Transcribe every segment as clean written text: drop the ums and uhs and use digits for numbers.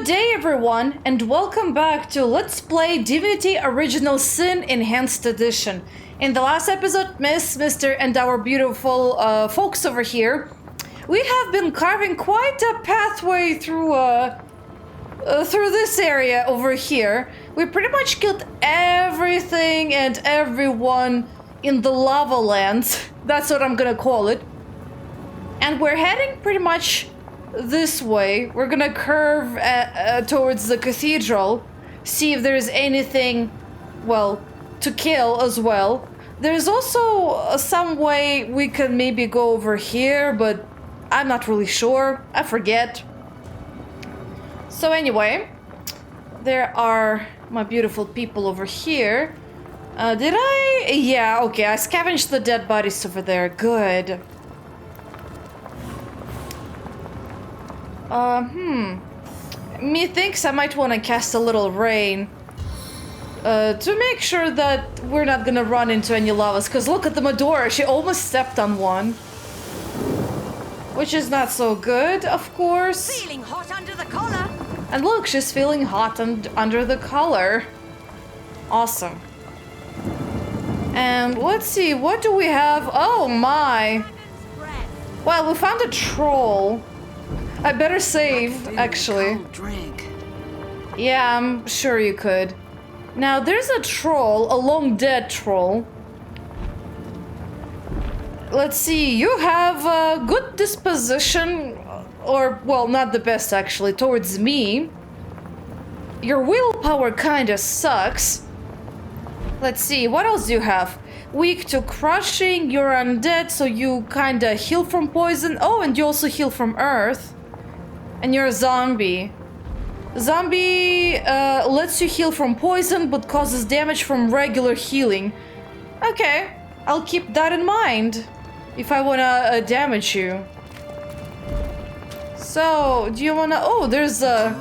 Good day everyone, and welcome back to Let's Play Divinity Original Sin Enhanced Edition. In the last episode, Mr. and our beautiful folks over here, we have been carving quite a pathway through this area over here. We pretty much killed everything and everyone in the lava lands. That's what I'm gonna call it. And we're heading pretty much this way. We're gonna curve towards the cathedral, see if there's anything, well, to kill as well. There's also some way we can maybe go over here, but I'm not really sure. I forget. So anyway, there are my beautiful people over here. Did I? Yeah, okay, I scavenged the dead bodies over there. Good. Methinks I might want to cast a little rain to make sure that we're not gonna run into any lavas, because look at the Medora, she almost stepped on one. Which is not so good, of course. Feeling hot under the collar. And look, she's feeling hot under the collar. Awesome. And let's see, what do we have? Oh my! Well, we found a troll. I better save, actually. Yeah, I'm sure you could. Now, there's a troll, a long dead troll. Let's see, you have a good disposition, or, well, not the best actually, towards me. Your willpower kinda sucks. Let's see, what else do you have? Weak to crushing, you're undead, so you kinda heal from poison. Oh, and you also heal from earth. And you're a zombie. Zombie lets you heal from poison, but causes damage from regular healing. Okay, I'll keep that in mind if I wanna damage you. So, do you wanna... Oh, there's a...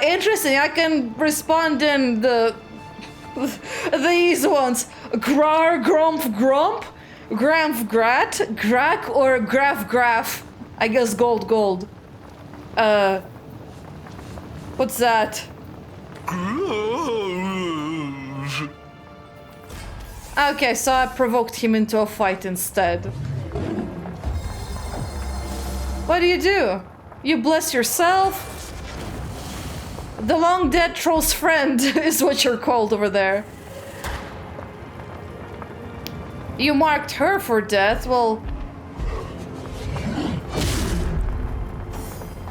interesting, I can respond in the... these ones. Grar, grump, grump? Gramf, grat? Grak, or graf, graf? I guess gold, gold. What's that? Okay, so I provoked him into a fight instead. What do? You bless yourself? The long dead troll's friend is what you're called over there. You marked her for death, well...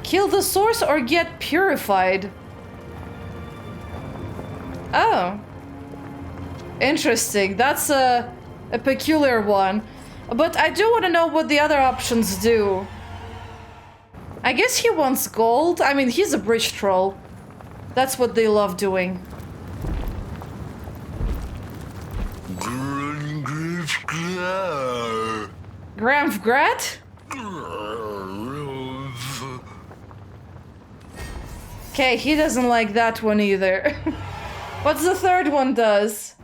Kill the source or get purified. Oh. Interesting, that's a peculiar one. But I do want to know what the other options do. I guess he wants gold. I mean, he's a bridge troll. That's what they love doing. Gramfgrat? Okay, he doesn't like that one either. What's the third one does?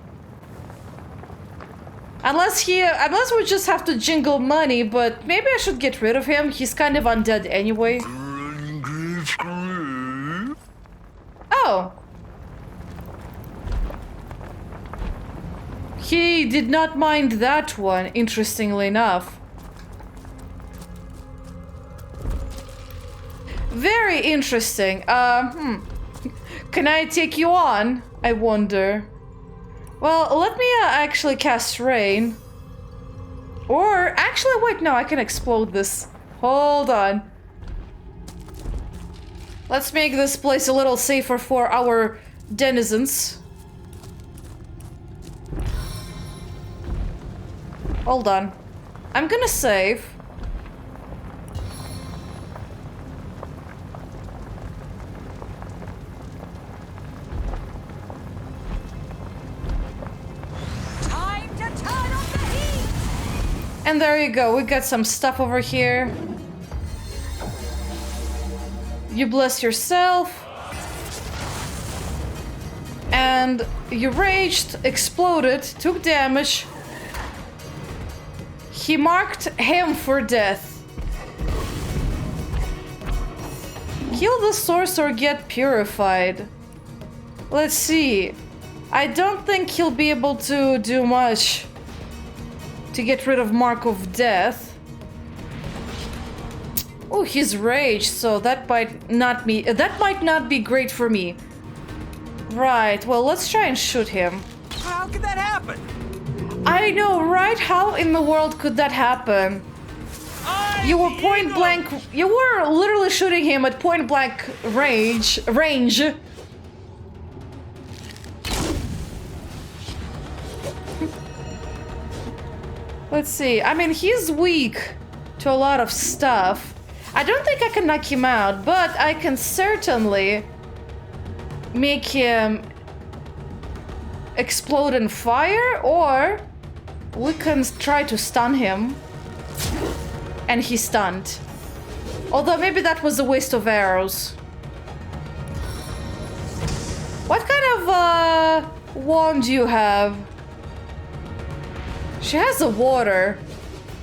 Unless we just have to jingle money, but maybe I should get rid of him. He's kind of undead anyway. Oh. He did not mind that one, interestingly enough. Very interesting. Can I take you on? I wonder. Well, let me actually cast rain. Or, actually, wait, no, I can explode this. Hold on. Let's make this place a little safer for our denizens. Hold on. I'm gonna save. Time to turn on the heat. And there you go. We got some stuff over here. You bless yourself. And you raged, exploded, took damage. He marked him for death. Kill the source or get purified. Let's see. I don't think he'll be able to do much to get rid of Mark of Death. Oh, he's raged, so that might not be great for me. Right, well, let's try and shoot him. How could that happen? I know, right? How in the world could that happen? You were point blank. You were literally shooting him at point blank range. Let's see. I mean, he's weak to a lot of stuff. I don't think I can knock him out, but I can certainly make him explode in fire, or we can try to stun him. And he's stunned. Although maybe that was a waste of arrows. What kind of wand do you have? She has a water.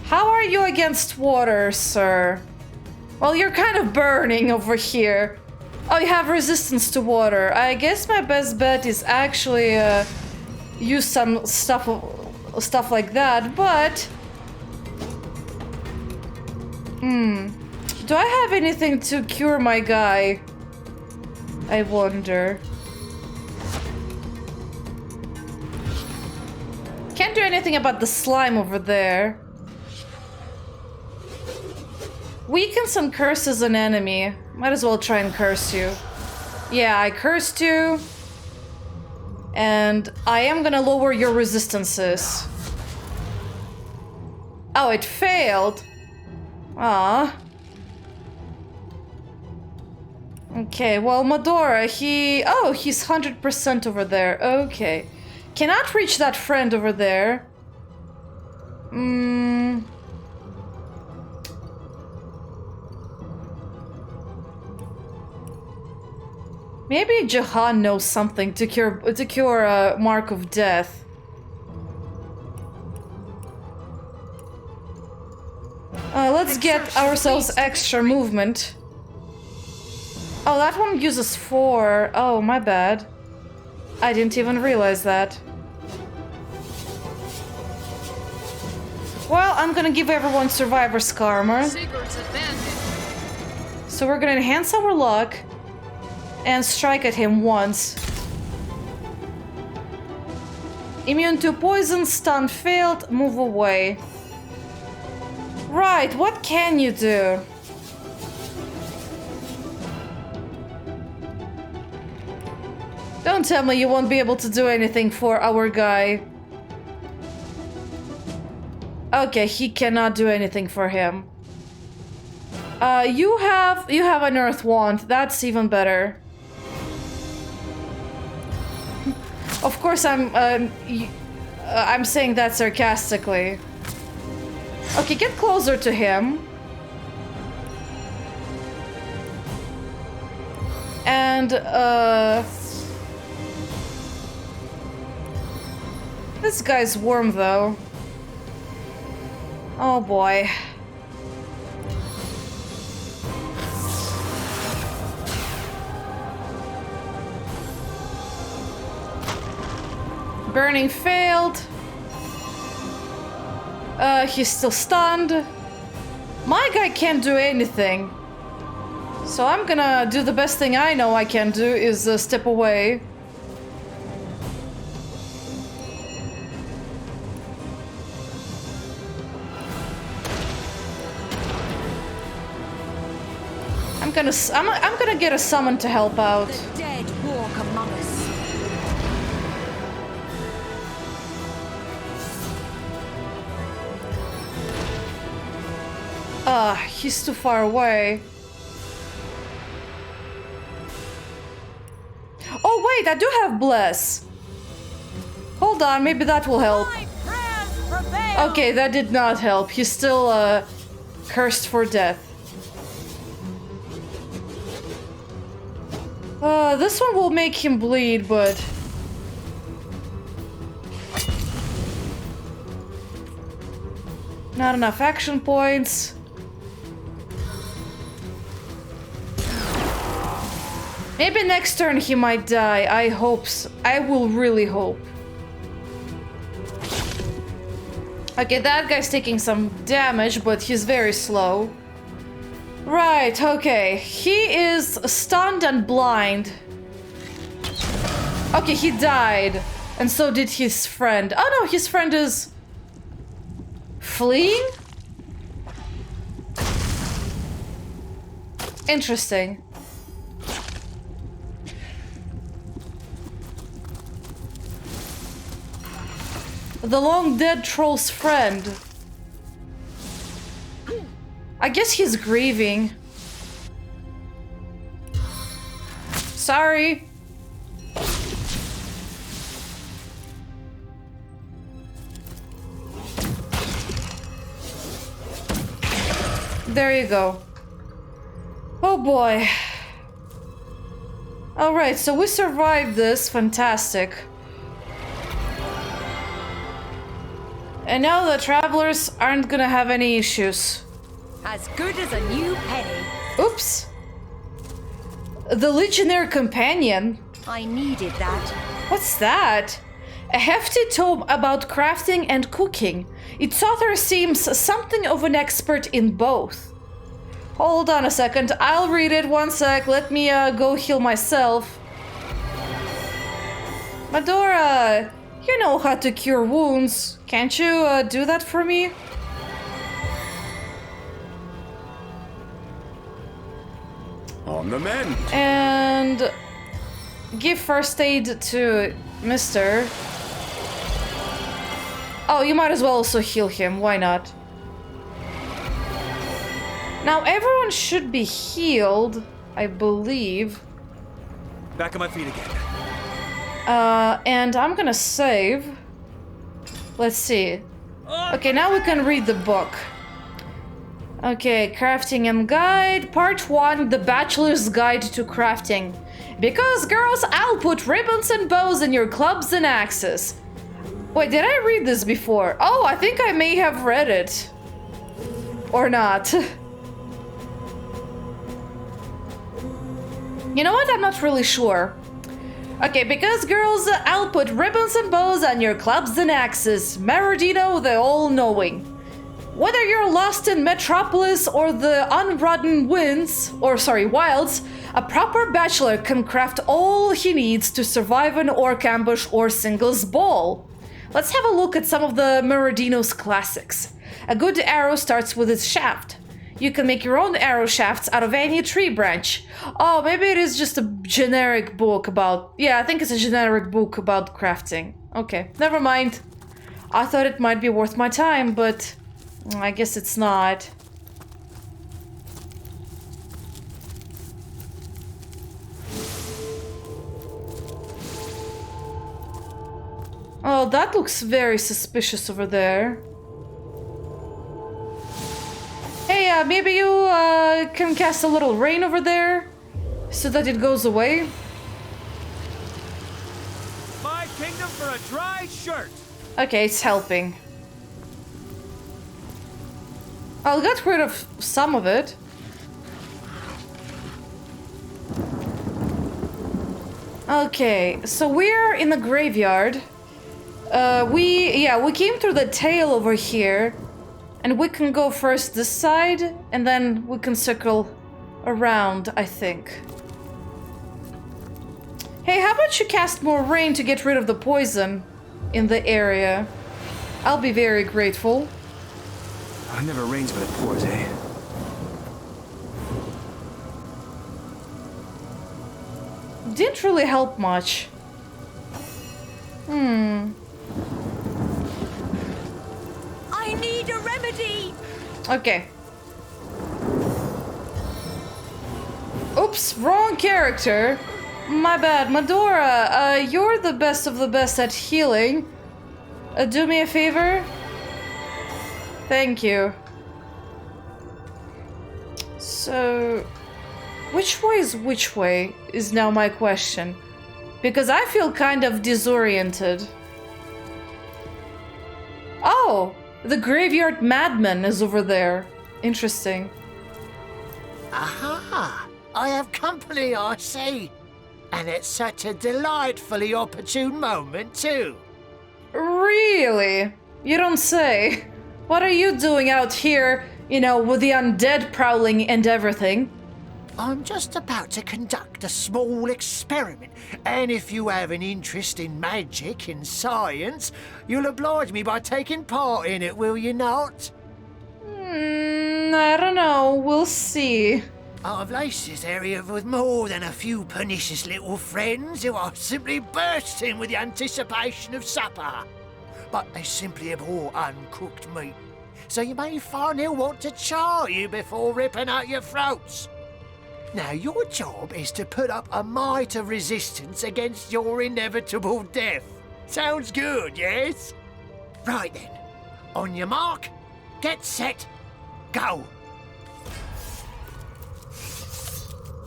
How are you against water, sir? Well, you're kind of burning over here. Oh, you have resistance to water. I guess my best bet is actually use some stuff like that, but... Do I have anything to cure my guy? I wonder. Can't do anything about the slime over there. Weakens and curses an enemy. Might as well try and curse you. Yeah, I cursed you. And I am gonna lower your resistances. Oh, it failed. Ah. Okay, well, Medora, he's 100% over there. Okay. Cannot reach that friend over there. Maybe Jahan knows something to cure Mark of Death. Let's get ourselves extra movement. Oh, that one uses 4. Oh, my bad. I didn't even realize that. Well, I'm gonna give everyone Survivor's Karma. So we're gonna enhance our luck and strike at him once. Immune to poison, stun failed, move away. Right, what can you do? Don't tell me you won't be able to do anything for our guy. Okay, he cannot do anything for him. You have an earth wand. That's even better. Of course, I'm saying that sarcastically. Okay, get closer to him. And, this guy's warm, though. Oh, boy. Burning failed. He's still stunned. My guy can't do anything. So I'm gonna do the best thing I know I can do is step away. I'm gonna get a summon to help out. The dead walk among us. He's too far away. Oh wait, I do have Bless. Hold on, maybe that will help. My prayers prevail. Okay, that did not help. He's still cursed for death. This one will make him bleed, but... Not enough action points. Maybe next turn he might die. I hope so. I will really hope. Okay, that guy's taking some damage, but he's very slow. Right, okay. He is stunned and blind. Okay, he died. And so did his friend. Oh no, his friend is... fleeing? Interesting. The long dead troll's friend. I guess he's grieving. Sorry. There you go. Oh boy. Alright, so we survived this. Fantastic. And now the travelers aren't gonna have any issues. As good as a new penny. Oops. The Legionnaire Companion. I needed that. What's that? A hefty tome about crafting and cooking. Its author seems something of an expert in both. Hold on a second, I'll read it. One sec, let me go heal myself. Medora, you know how to cure wounds. Can't you do that for me? On the mend. And give first aid to Mr. Oh, you might as well also heal him. Why not? Now everyone should be healed, I believe. Back on my feet again. And I'm gonna save. Let's see. Okay, now we can read the book. Okay, Crafting and Guide, Part 1, The Bachelor's Guide to Crafting. Because girls, I'll put ribbons and bows in your clubs and axes. Wait, did I read this before? Oh, I think I may have read it. Or not. You know what? I'm not really sure. Okay, because girls, I'll put ribbons and bows on your clubs and axes. Maradino, the all-knowing. Whether you're lost in Metropolis or the unrodden wilds, a proper bachelor can craft all he needs to survive an orc ambush or singles ball. Let's have a look at some of the Maradino's classics. A good arrow starts with its shaft. You can make your own arrow shafts out of any tree branch. Oh, maybe it is just a generic book about... Yeah, I think it's a generic book about crafting. Okay, never mind. I thought it might be worth my time, but I guess it's not. Oh, that looks very suspicious over there. Hey, maybe you can cast a little rain over there so that it goes away. My kingdom for a dry shirt. Okay, it's helping. I'll get rid of some of it. Okay, so we're in the graveyard. We came through the tail over here. And we can go first this side, and then we can circle around, I think. Hey, how about you cast more rain to get rid of the poison in the area? I'll be very grateful. It never rains, but it pours, eh? Didn't really help much. I need a remedy. Okay. Oops, wrong character. My bad. Medora, you're the best of the best at healing. Do me a favor. Thank you. So, which way is which way is now my question. Because I feel kind of disoriented. Oh, The graveyard madman is over there. Interesting. Aha! I have company, I see. And it's such a delightfully opportune moment, too. Really? You don't say. What are you doing out here, you know, with the undead prowling and everything? I'm just about to conduct a small experiment, and if you have an interest in magic and science, you'll oblige me by taking part in it, will you not? I don't know. We'll see. I've laced this area with more than a few pernicious little friends who are simply bursting with the anticipation of supper. But they simply abhor uncooked meat, so you may find they'll want to char you before ripping out your throats. Now, your job is to put up a mite of resistance against your inevitable death. Sounds good, yes? Right then. On your mark, get set, go.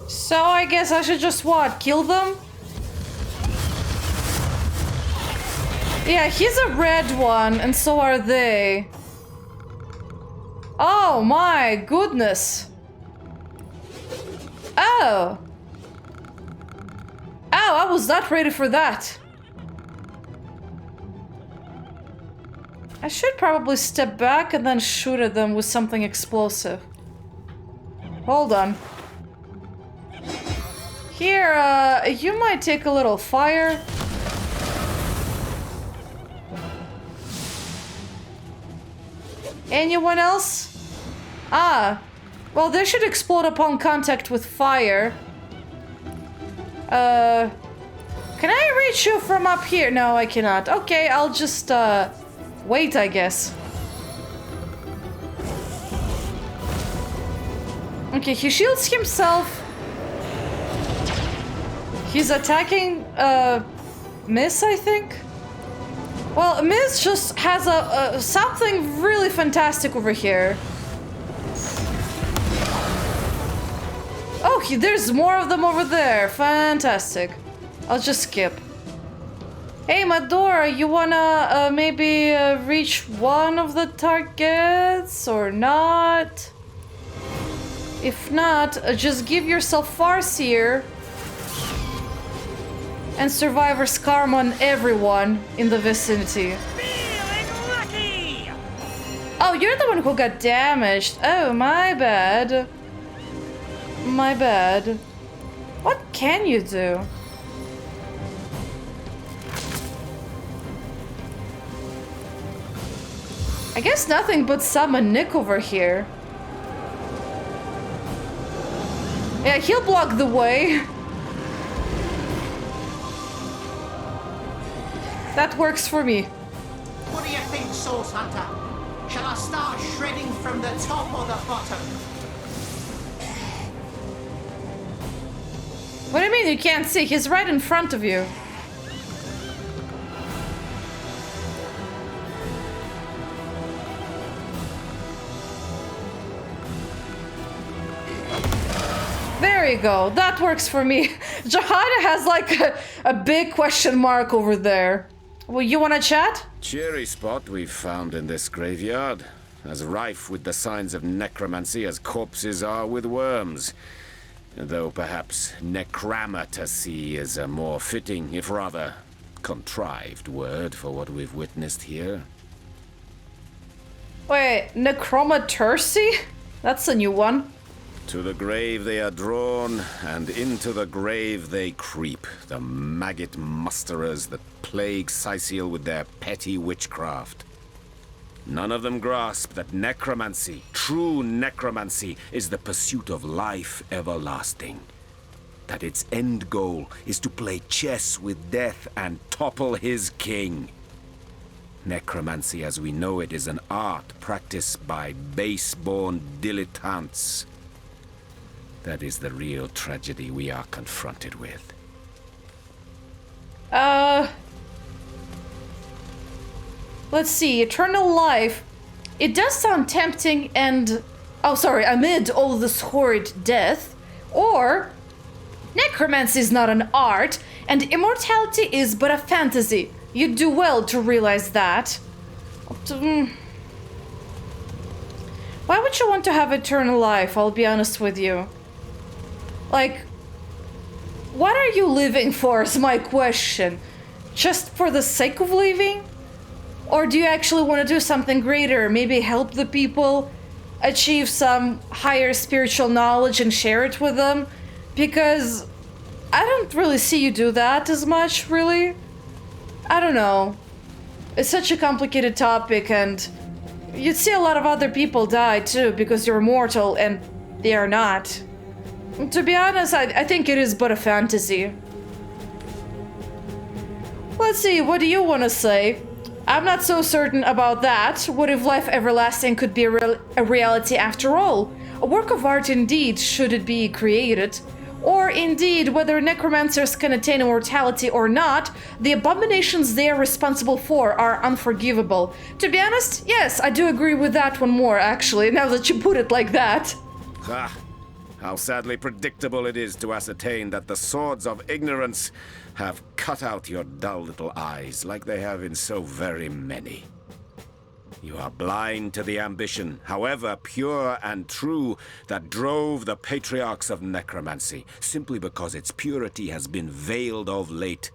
So I guess I should just what? Kill them? Yeah, he's a red one, and so are they. Oh my goodness. Oh. Oh, I was not ready for that. I should probably step back and then shoot at them with something explosive. Hold on. Here, you might take a little fire. Anyone else? Ah. Well, they should explode upon contact with fire. Can I reach you from up here? No, I cannot. Okay, I'll just, wait, I guess. Okay, he shields himself. He's attacking, Miss, I think? Well, Miss just has something really fantastic over here. Oh, there's more of them over there. Fantastic. I'll just skip. Hey, Madora, you wanna maybe reach one of the targets or not? If not, just give yourself Farseer and Survivor's Karma on everyone in the vicinity. Feeling lucky! Oh, you're the one who got damaged. Oh, my bad. My bad. What can you do? I guess nothing but summon Nick over here. Yeah, he'll block the way. That works for me. What do you think, Source Hunter? Shall I start shredding from the top or the bottom? What do you mean you can't see? He's right in front of you. There you go. That works for me. Jahada has like a big question mark over there. Well, you wanna chat? Cheery spot we've found in this graveyard. As rife with the signs of necromancy as corpses are with worms. Though perhaps necramatacy is a more fitting, if rather contrived word for what we've witnessed here. Wait, necromaturcy? That's a new one. To the grave they are drawn, and into the grave they creep. The maggot musterers that plague Sicil with their petty witchcraft. None of them grasp that necromancy, true necromancy, is the pursuit of life everlasting. That its end goal is to play chess with death and topple his king. Necromancy as we know it is an art practiced by base-born dilettantes. That is the real tragedy we are confronted with. Let's see, eternal life. It does sound tempting and... Oh, sorry, amid all this horrid death. Or... necromancy is not an art, and immortality is but a fantasy. You do well to realize that. Why would you want to have eternal life? I'll be honest with you. Like, what are you living for is my question. Just for the sake of living? Or do you actually want to do something greater? Maybe help the people, achieve some higher spiritual knowledge and share it with them? Because I don't really see you do that as much, really. I don't know. It's such a complicated topic, and you'd see a lot of other people die too because you're mortal and they are not. To be honest, I think it is but a fantasy. Let's see, what do you want to say? I'm not so certain about that. What if life everlasting could be a reality after all? A work of art indeed, should it be created. Or indeed, whether necromancers can attain immortality or not, the abominations they are responsible for are unforgivable. To be honest, yes, I do agree with that one more, actually, now that you put it like that. Ah, how sadly predictable it is to ascertain that the swords of ignorance have cut out your dull little eyes like they have in so very many. You are blind to the ambition, however pure and true, that drove the patriarchs of necromancy, simply because its purity has been veiled of late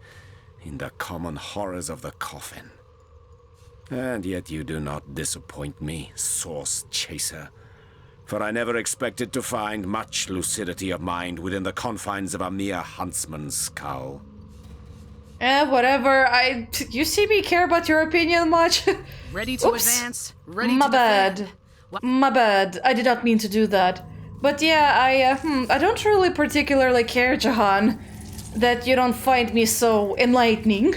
in the common horrors of the coffin. And yet you do not disappoint me, source chaser, for I never expected to find much lucidity of mind within the confines of a mere huntsman's skull. Whatever. You see me care about your opinion much? Ready to Oops. advance? Ready My to bad. defend? My bad. I did not mean to do that. But yeah, I don't really particularly care, Jahan, that you don't find me so enlightening.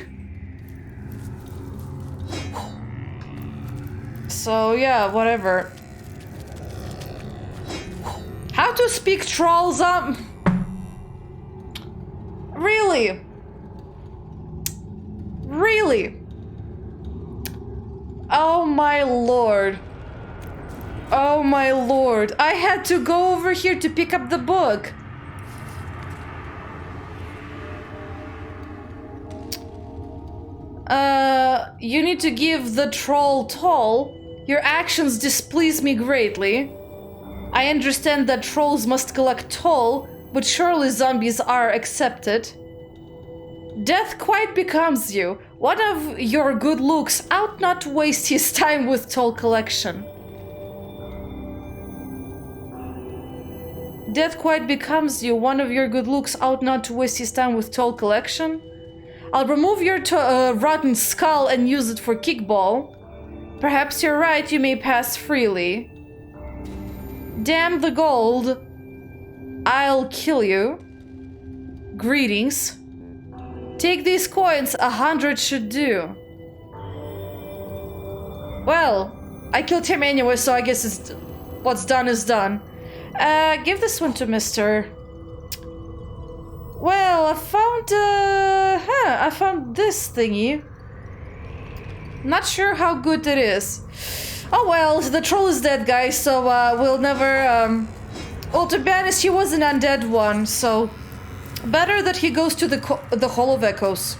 So yeah, whatever. How to speak trolls up? Really? Really? Oh my lord. Oh my lord. I had to go over here to pick up the book. You need to give the troll toll. Your actions displease me greatly. I understand that trolls must collect toll, but surely zombies are accepted. Death quite becomes you. One of your good looks ought not to waste his time with toll collection. Death quite becomes you. One of your good looks ought not to waste his time with toll collection. I'll remove your rotten skull and use it for kickball. Perhaps you're right, you may pass freely. Damn the gold. I'll kill you. Greetings. Take these coins, 100 should do. Well, I killed him anyway, so I guess it's what's done is done. Give this one to Mr. Well, I found this thingy. Not sure how good it is. Oh well, the troll is dead, guys, so we'll never, well, to be honest, he was an undead one, so better that he goes to the Hall of Echoes.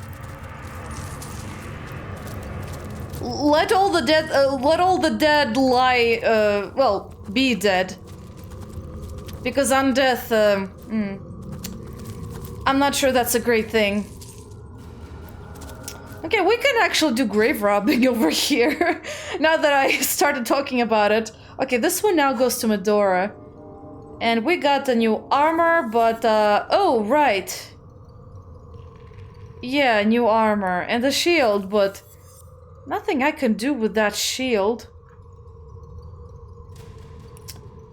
Let all the dead lie, well, be dead. Because undeath, I'm not sure that's a great thing. Okay, we can actually do grave robbing over here, now that I started talking about it. Okay, this one now goes to Medora. And we got the new armor, but, oh, right. Yeah, new armor. And the shield, but nothing I can do with that shield.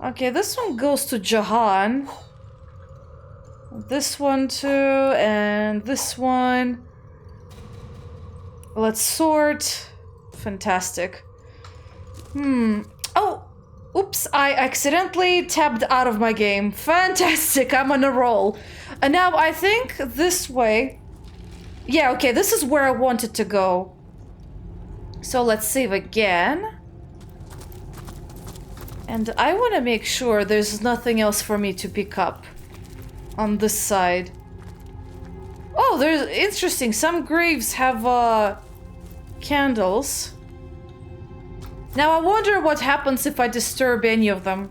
Okay, this one goes to Jahan. This one too, and this one. Let's sort. Fantastic. Oh! Oops, I accidentally tabbed out of my game. Fantastic, I'm on a roll. And now I think this way. Yeah, okay, this is where I wanted to go. So let's save again. And I want to make sure there's nothing else for me to pick up on this side. Oh, there's interesting. Some graves have candles. Now I wonder what happens if I disturb any of them.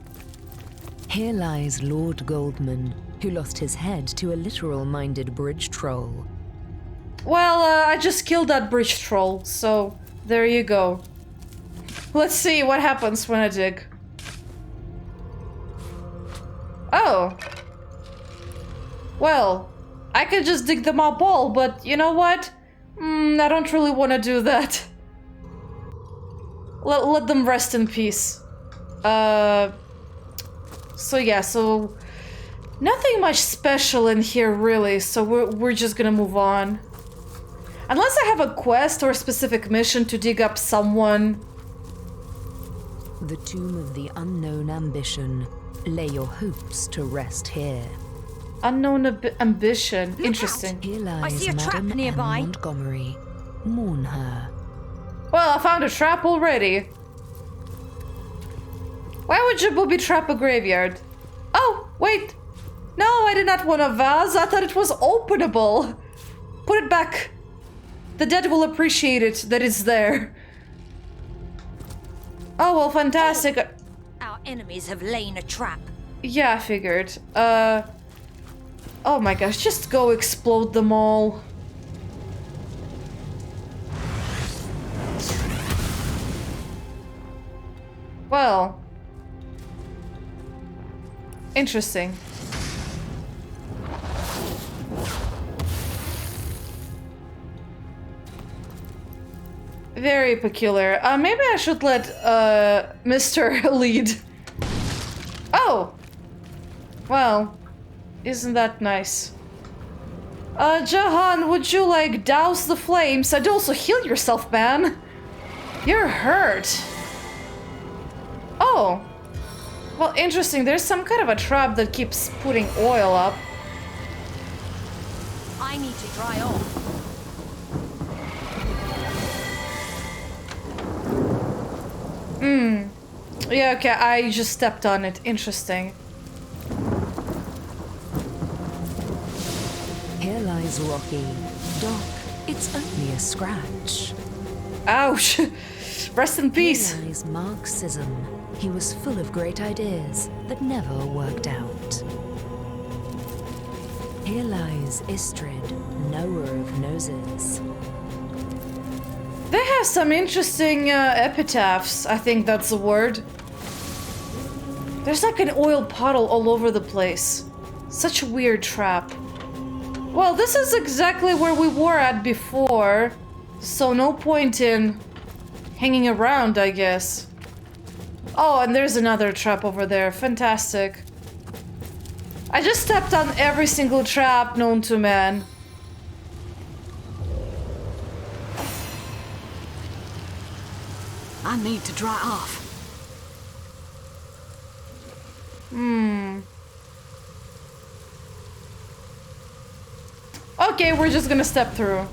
Here lies Lord Goldman, who lost his head to a literal-minded bridge troll. Well, I just killed that bridge troll, so there you go. Let's see what happens when I dig. Oh. Well, I could just dig them up all, but you know what? I don't really want to do that. Let them rest in peace. So yeah, so nothing much special in here really, so we're just gonna move on. Unless I have a quest or a specific mission to dig up someone. The tomb of the unknown ambition. Lay your hopes to rest here. Unknown ambition. Interesting. Here lies see a trap Madame nearby. M. Montgomery. Mourn her. Well, I found a trap already. Why would you booby trap a graveyard? Oh, wait. No, I did not want a vase. I thought it was openable. Put it back. The dead will appreciate it that it's there. Oh, well, fantastic. Our enemies have lain a trap. Yeah, I figured. Oh my gosh, just go explode them all. Well. Interesting. Very peculiar. Maybe I should let, Mr. lead. Oh! Well, isn't that nice? Jahan, would you, like, douse the flames? And also heal yourself, man. You're hurt. Oh. Well, interesting. There's some kind of a trap that keeps putting oil up. I need to dry off. Yeah, okay, I just stepped on it. Interesting. Here lies Rocky. Doc, it's only a scratch. Ouch. Rest in peace. Here lies Marxism. He was full of great ideas that never worked out. Here lies Istrid, knower of noses. They have some interesting epitaphs, I think that's the word. There's like an oil puddle all over the place. Such a weird trap. Well, this is exactly where we were at before, so no point in hanging around, I guess. Oh, and there's another trap over there. Fantastic. I just stepped on every single trap known to man. I need to dry off. Okay, we're just gonna step through.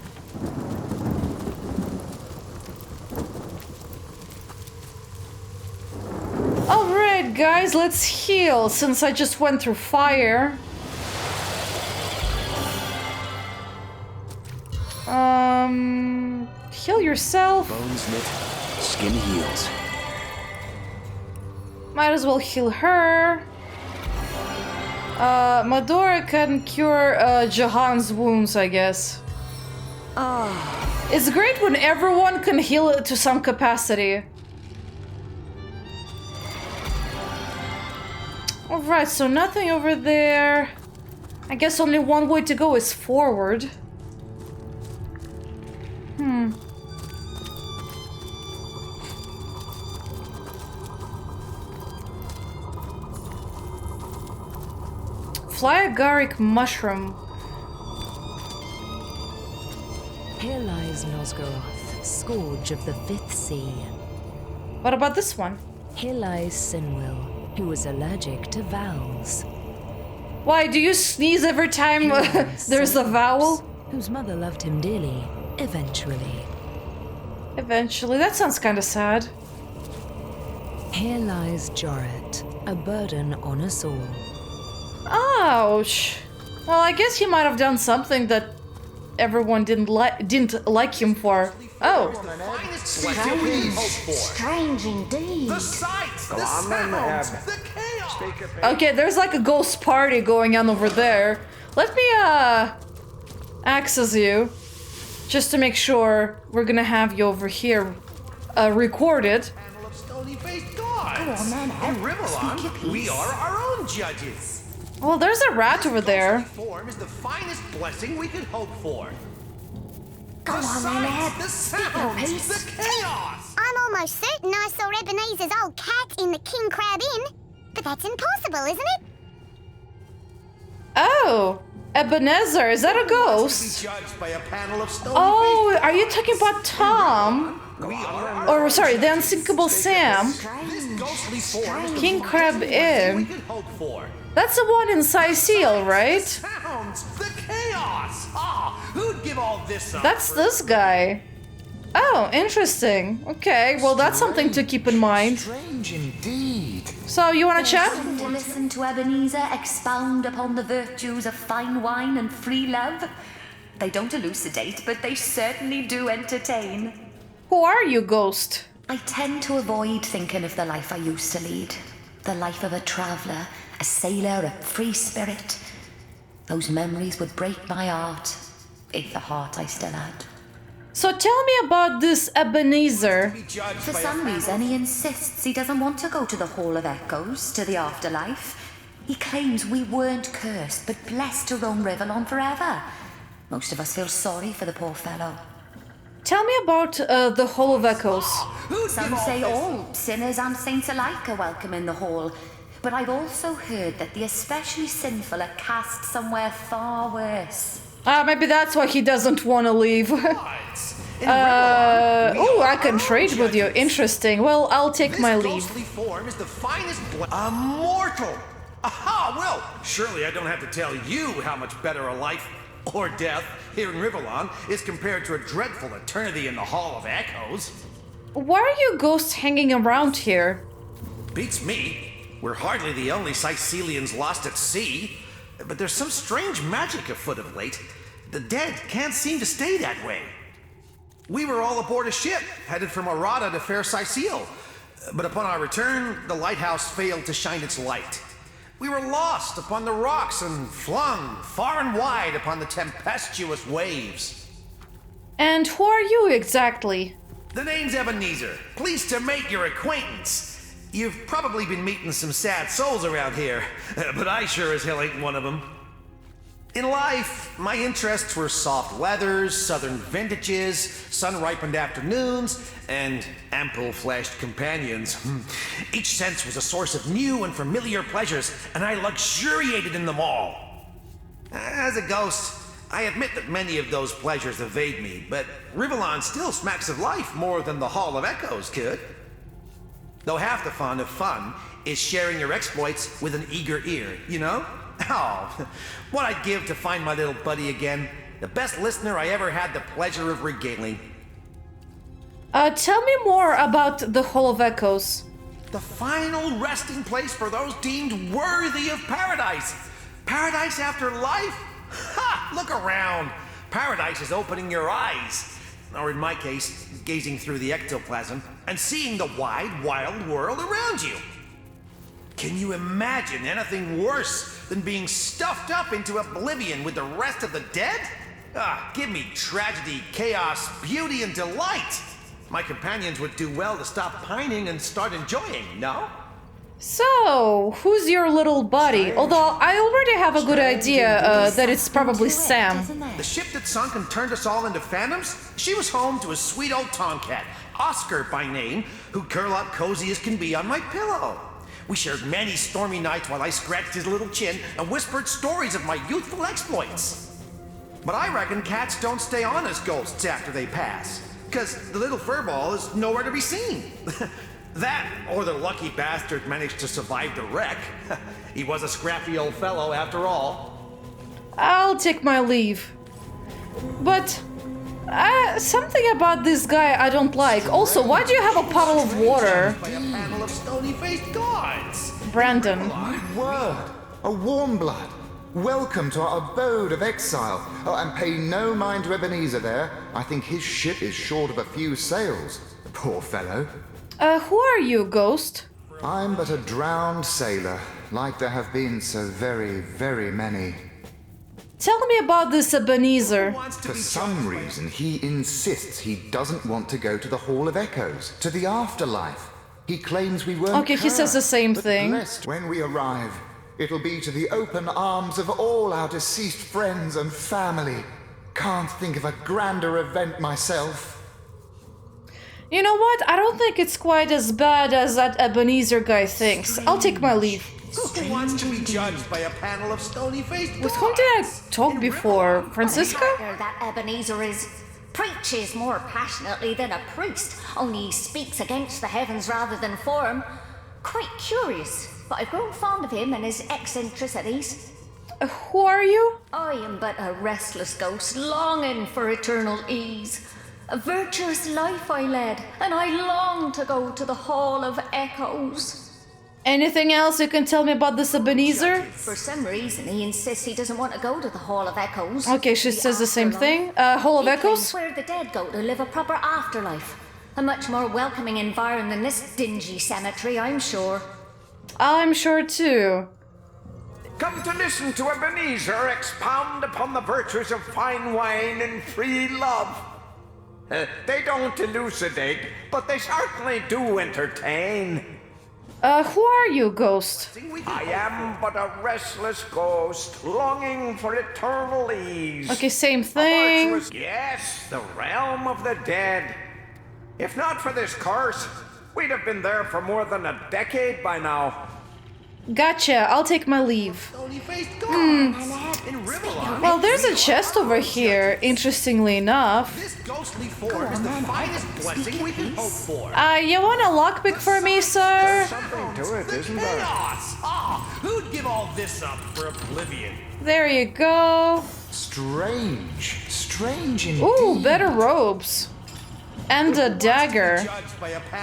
Alright, guys, let's heal since I just went through fire. Heal yourself. Bones knit, skin heals. Might as well heal her. Medora can cure Jahan's wounds, I guess. It's great when everyone can heal it to some capacity. Alright, so nothing over there. I guess only one way to go is forward. Fly agaric mushroom. Here lies Nosgoroth, scourge of the fifth sea. What about this one? Here lies Sinwil, who was allergic to vowels. Why, do you sneeze every time Here lies there's a Sinwil, vowel? whose mother loved him dearly, eventually. Eventually, that sounds kind of sad. Here lies Joret, a burden on us all. Ouch. Well, I guess he might have done something that everyone didn't like him for. Oh. Strange indeed. The sights, the sounds, the chaos. Okay, there's like a ghost party going on over there. Let me access you, just to make sure we're gonna have you over here recorded. Panel of stony-faced gods. Go on then, In Rivellon, Speak your we piece. are our own judges. Well, there's a rat over there. Ghostly form is the finest blessing we could hope for. Go The on then, sights, Eb. the Speak your sounds, piece. the chaos. I'm almost certain I saw Ebenezer's old cat in the King Crab Inn, but that's impossible, isn't it? Oh, Ebenezer, is that a To ghost? be judged by a panel of stony-faced Oh, are you talking about Tom? We are our Or own sorry, the judges. Unsinkable Sam? This ghostly form is the King Crab finest blessing we Inn. could hope for. That's the one in Seal, right? Sounds, the chaos. Ah, who'd give all this up? That's this guy. Oh, interesting. Okay, well that's something to keep in mind. Strange indeed. So, you wanna chat? To listen to Ebenezer expound upon the virtues of fine wine and free love. They don't elucidate, but they certainly do entertain. Who are you, ghost? I tend to avoid thinking of the life I used to lead. The life of a traveller, a sailor, a free spirit. Those memories would break my heart, if the heart I still had. So tell me about this Ebenezer. Be judged For by a some panel reason, he insists he doesn't want to go to the Hall of Echoes, to the afterlife. He claims we weren't cursed, but blessed to roam Rivellon forever. Most of us feel sorry for the poor fellow. Tell me about the Hall of Echoes. Who'd Some give all say this all sinners and saints alike are welcome in the hall, but I've also heard that the especially sinful are cast somewhere far worse. Maybe that's why he doesn't want to leave. gods? In Rivellon, we Oh, are I our can own trade with you. judges. Interesting. Well, I'll take This my leave. ghostly form is the finest a mortal. Aha, well, surely I don't have to tell you how much better a life or death here in Rivellon is compared to a dreadful eternity in the Hall of Echoes. Why are you ghosts hanging around here? Beats me. We're hardly the only Sicilians lost at sea. But there's some strange magic afoot of late. The dead can't seem to stay that way. We were all aboard a ship, headed from Arata to fair Sicile. But upon our return, the lighthouse failed to shine its light. We were lost upon the rocks and flung far and wide upon the tempestuous waves. And who are you exactly? The name's Ebenezer. Pleased to make your acquaintance. You've probably been meeting some sad souls around here, but I sure as hell ain't one of them. In life, my interests were soft weathers, southern vintages, sun-ripened afternoons, and ample-fleshed companions. Each sense was a source of new and familiar pleasures, and I luxuriated in them all. As a ghost, I admit that many of those pleasures evade me, but Rivellon still smacks of life more than the Hall of Echoes could. Though half the fun of fun is sharing your exploits with an eager ear, you know? Oh, what I'd give to find my little buddy again. The best listener I ever had the pleasure of regaling. Tell me more about the Hall of Echoes. The final resting place for those deemed worthy of paradise. Paradise after life? Ha! Look around. Paradise is opening your eyes. Or in my case, gazing through the ectoplasm and seeing the wide, wild world around you. Can you imagine anything worse than being stuffed up into oblivion with the rest of the dead? Ah, give me tragedy, chaos, beauty, and delight. My companions would do well to stop pining and start enjoying, no? So, who's your little buddy? Although I already have a good idea that it's probably Sam. The ship that sunk and turned us all into phantoms, she was home to a sweet old tomcat, Oscar by name, who'd curl up cozy as can be on my pillow. We shared many stormy nights while I scratched his little chin and whispered stories of my youthful exploits. But I reckon cats don't stay on as ghosts after they pass, because the little furball is nowhere to be seen. That, or the lucky bastard managed to survive the wreck. He was a scrappy old fellow after all. I'll take my leave. But something about this guy I don't like. Also, why do you have a puddle of water? By a panel of stony-faced gods. Brandon. My word, a warm blood. Welcome to our abode of exile. Oh, and pay no mind to Ebenezer there. I think his ship is short of a few sails. Poor fellow. Who are you, Ghost? I'm but a drowned sailor, like there have been so very, very many. Tell me about this Ebenezer. For some reason, he insists he doesn't want to go to the Hall of Echoes, to the afterlife. He claims we weren't Okay, he says the same but thing. blessed when we arrive. It'll be to the open arms of all our deceased friends and family. Can't think of a grander event myself. You know what? I don't think it's quite as bad as that Ebenezer guy thinks. I'll take my leave. Who wants to be judged by a panel of stony-faced With whom did I talk before? Francisca? That Ebenezer is. Preaches more passionately than a priest, only speaks against the heavens rather than for 'em. Quite curious, but I've grown fond of him and his eccentricities. Who are you? I am but a restless ghost, longing for eternal ease. A virtuous life I led, and I long to go to the Hall of Echoes. Anything else you can tell me about this Ebenezer? For some reason, he insists he doesn't want to go to the Hall of Echoes. Okay, she says the same thing. Hall of Echoes? Where the dead go to live a proper afterlife. A much more welcoming environment than this dingy cemetery, I'm sure. I'm sure too. Come to listen to Ebenezer expound upon the virtues of fine wine and free love. They don't elucidate, but they certainly do entertain. Who are you, Ghost? I am but a restless ghost, longing for eternal ease. Okay, same thing. Yes, the realm of the dead. If not for this curse, we'd have been there for more than a decade by now. Gotcha, I'll take my leave. Well, there's a chest over here, interestingly enough. This ghostly form is the finest blessing we can hope for. You want a lockpick for me, sir? Something to it, isn't there? Chaos! Who'd give all this up for oblivion? There you go. Strange indeed. Ooh, better robes. And a dagger.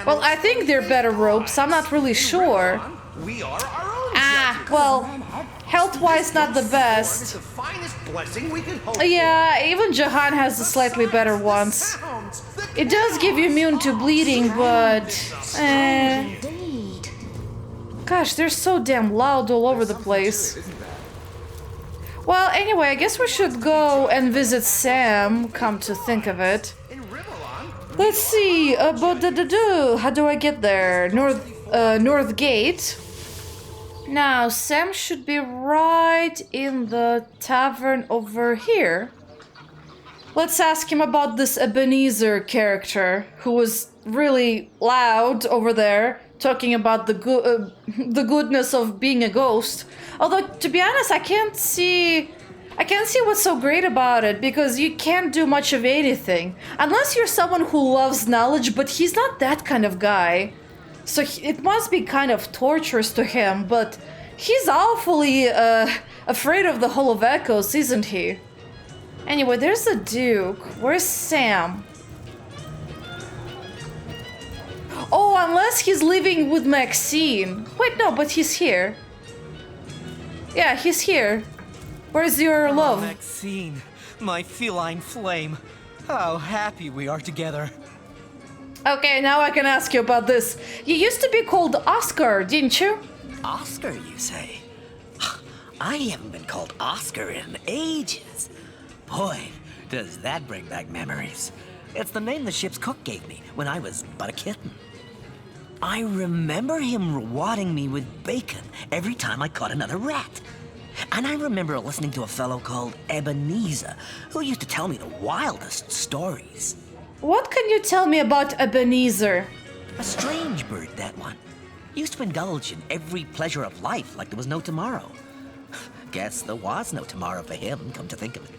Well, I think they're better robes, I'm not really sure. We are our own well, health-wise not the best. The finest blessing we can hope Yeah, even Jahan has the slightly better ones. It does give you immune to bleeding, but... Gosh, they're so damn loud all over the place. Well, anyway, I guess we should go and visit Sam, come to think of it. Let's see, how do I get there? North Gate. Now, Sam should be right in the tavern over here. Let's ask him about this Ebenezer character, who was really loud over there, talking about the goodness of being a ghost. Although, to be honest, I can't see what's so great about it, because you can't do much of anything. Unless you're someone who loves knowledge, but he's not that kind of guy. So it must be kind of torturous to him, but he's awfully afraid of the Hall of Echoes, isn't he? Anyway, there's the Duke. Where's Sam? Oh, unless he's living with Maxine. Wait, no, but he's here. Yeah, he's here. Where's your love? Maxine, my feline flame. How happy we are together. Okay, now I can ask you about this. You used to be called Oscar, didn't you? Oscar, you say? I haven't been called Oscar in ages. Boy, does that bring back memories. It's the name the ship's cook gave me when I was but a kitten. I remember him rewarding me with bacon every time I caught another rat. And I remember listening to a fellow called Ebenezer, who used to tell me the wildest stories. What can you tell me about Ebenezer? A strange bird, that one. Used to indulge in every pleasure of life like there was no tomorrow. Guess there was no tomorrow for him, come to think of it.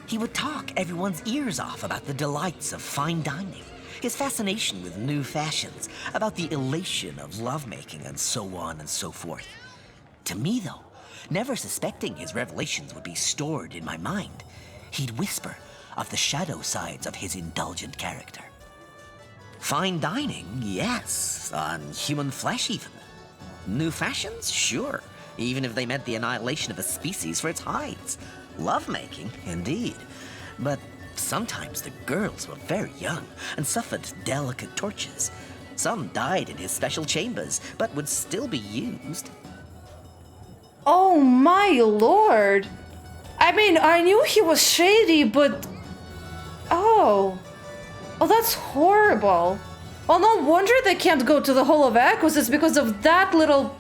He would talk everyone's ears off about the delights of fine dining, his fascination with new fashions, about the elation of lovemaking, and so on and so forth. To me, though, never suspecting his revelations would be stored in my mind, he'd whisper of the shadow sides of his indulgent character. Fine dining, yes, on human flesh even. New fashions, sure, even if they meant the annihilation of a species for its hides. Lovemaking, indeed. But sometimes the girls were very young and suffered delicate tortures. Some died in his special chambers, but would still be used. Oh my lord! I mean, I knew he was shady, but... Oh, that's horrible. Well, no wonder they can't go to the Hall of Echoes. It's because of that little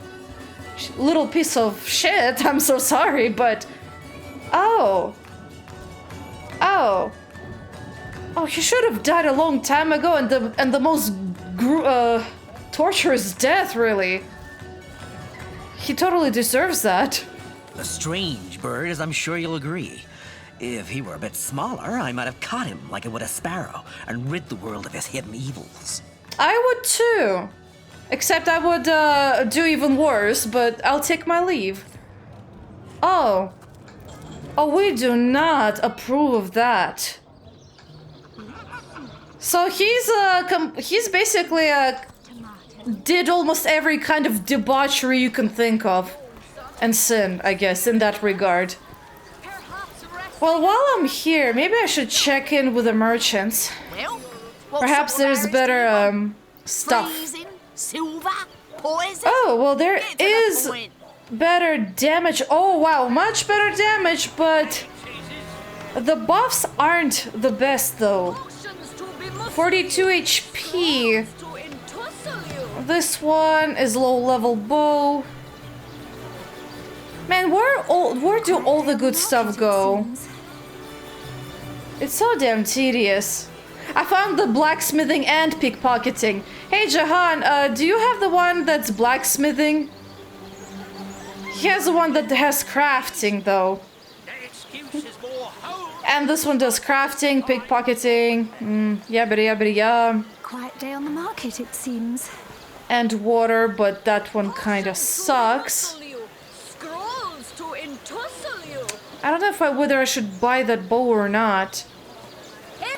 piece of shit. I'm so sorry, but... Oh, he should have died a long time ago, and the most torturous death, really. He totally deserves that. A strange bird, as I'm sure you'll agree. If he were a bit smaller, I might have caught him like I would a sparrow and rid the world of his hidden evils. I would too. Except I would do even worse, but I'll take my leave. Oh, we do not approve of that. So he's basically did almost every kind of debauchery you can think of. And sin, I guess, in that regard. Well, while I'm here, maybe I should check in with the merchants. Perhaps there's better stuff. Silver, poison. Oh, well, there is better damage. Oh, wow, much better damage, but the buffs aren't the best, though. 42 HP. This one is low-level bow. Man, where do all the good stuff go? It's so damn tedious. I found the blacksmithing and pickpocketing. Hey Jahan, do you have the one that's blacksmithing? He has the one that has crafting, though. And this one does crafting, pickpocketing, yabba. Quiet day on the market, it seems. And water, but that one kinda sucks. I don't know whether I should buy that bow or not.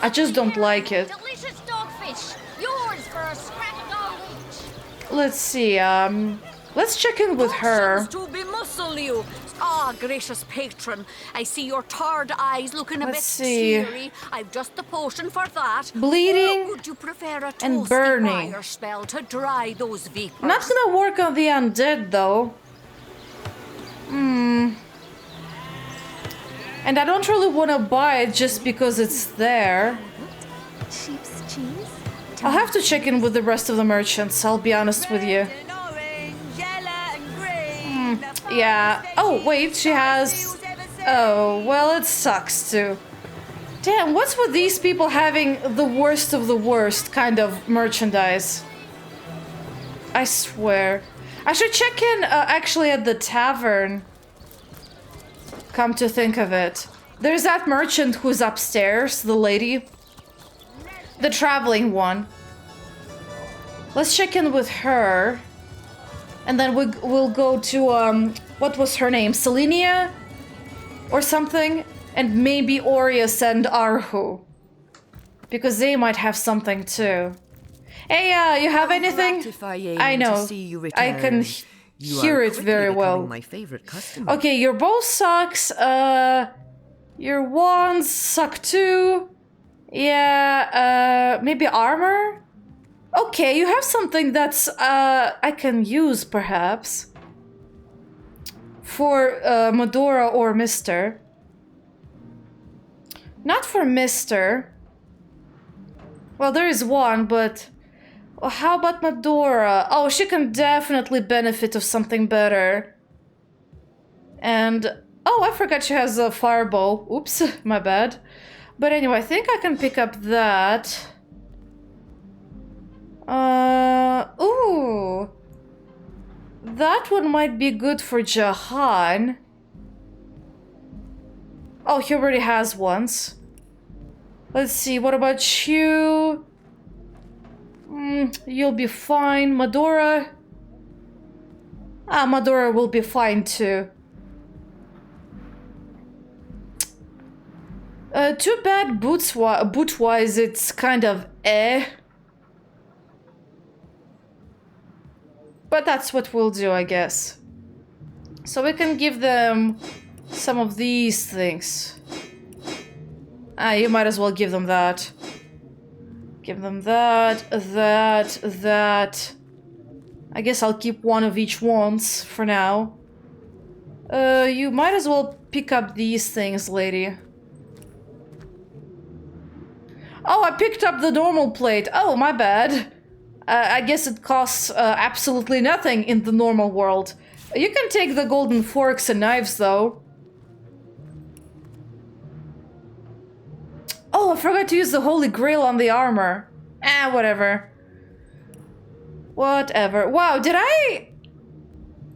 I just don't like it. Delicious dogfish, yours for a scrap dog each. Let's see, let's check in with her. To bemuscle you. Ah, gracious patron, I see your tired eyes looking a bit teary. I've just the potion for that. Bleeding or would you prefer a and burning. fire spell to dry those vapors? Not gonna work on the undead, though. And I don't really want to buy it just because it's there. Sheep's cheese. I'll have to check in with the rest of the merchants, I'll be honest with you. Yeah. Oh, wait, she has... Oh, well, it sucks too. Damn, what's with these people having the worst of the worst kind of merchandise? I swear. I should check in, actually, at the tavern. Come to think of it. There's that merchant who's upstairs, the lady. The traveling one. Let's check in with her. And then we'll go to, what was her name? Selenia? Or something? And maybe Orius and Arhu. Because they might have something too. Hey, you have anything? I know. I can hear it very well. My favorite customer. Okay, your bow sucks. Your wands suck too. Yeah, maybe armor? Okay, you have something that's, I can use, perhaps. For, Medora or Mr. Not for Mr. Well, there is one, but... Well, how about Medora? Oh, she can definitely benefit of something better. And... Oh, I forgot she has a firebow. Oops, my bad. But anyway, I think I can pick up that. Ooh. That one might be good for Jahan. Oh, he already has ones. Let's see, what about you? You'll be fine. Medora? Ah, Medora will be fine too. Too bad boot-wise it's kind of eh. But that's what we'll do, I guess. So we can give them some of these things. Ah, you might as well give them that. Give them that, that. I guess I'll keep one of each once for now. You might as well pick up these things, lady. Oh, I picked up the normal plate. Oh, my bad. I guess it costs absolutely nothing in the normal world. You can take the golden forks and knives, though. Oh, I forgot to use the Holy Grail on the armor. Ah, whatever. Whatever. Wow, did I...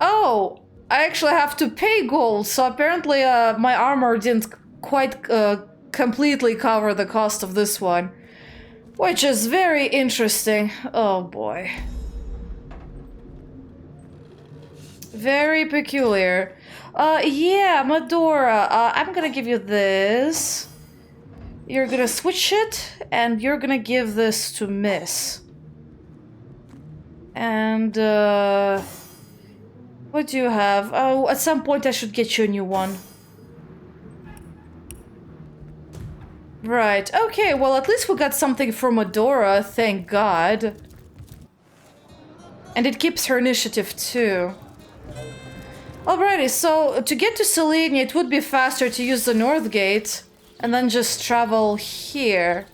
Oh, I actually have to pay gold, so apparently my armor didn't quite completely cover the cost of this one. Which is very interesting. Oh boy. Very peculiar. Yeah, Medora, I'm gonna give you this. You're gonna switch it, and you're gonna give this to Miss. And, what do you have? Oh, at some point I should get you a new one. Right, okay, well at least we got something from Medora, thank God. And it keeps her initiative too. Alrighty, so to get to Selene, it would be faster to use the North Gate and then just travel here.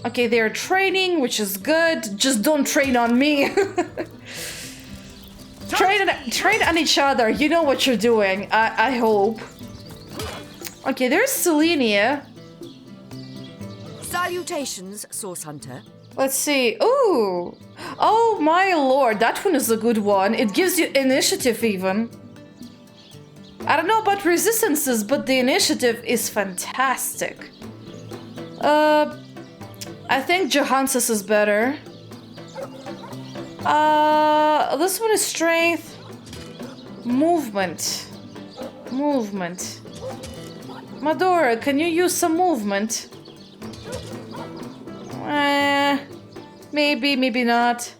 Okay, they're training, which is good. Just don't train on me. Train on each other. You know what you're doing. I hope. Okay, there's Selenia. Salutations, Source Hunter. Let's see. Ooh. Oh my lord, that one is a good one. It gives you initiative even. I don't know about resistances, but the initiative is fantastic. I think Johannes is better. This one is strength. Movement. Movement. Medora, can you use some movement? Maybe, maybe not.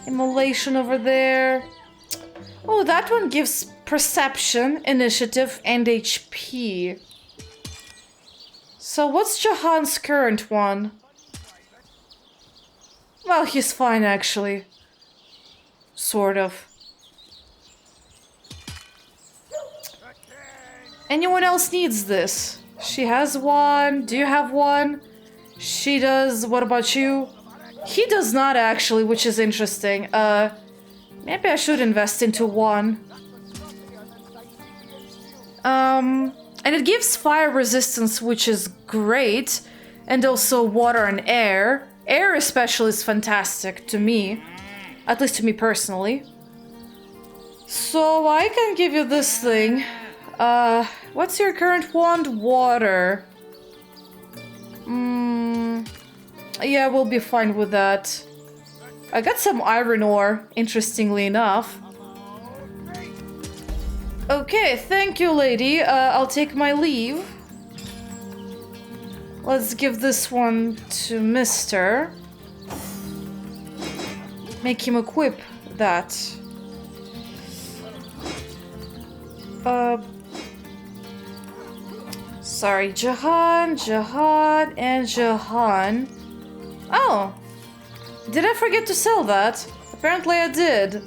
Immolation over there. Oh, that one gives perception, initiative, and HP. So what's Johan's current one? Well, he's fine, actually. Sort of. Anyone else needs this? She has one. Do you have one? She does. What about you? He does not, actually, which is interesting. Maybe I should invest into one. And it gives fire resistance, which is great. And also water and air. Air especially is fantastic to me. At least to me personally. So I can give you this thing. What's your current wand? Water. Yeah, we'll be fine with that. I got some iron ore, interestingly enough. Okay, thank you, lady. I'll take my leave. Let's give this one to Mr. Make him equip that. Sorry, Jahan, and Jahan. Oh! Did I forget to sell that? Apparently I did.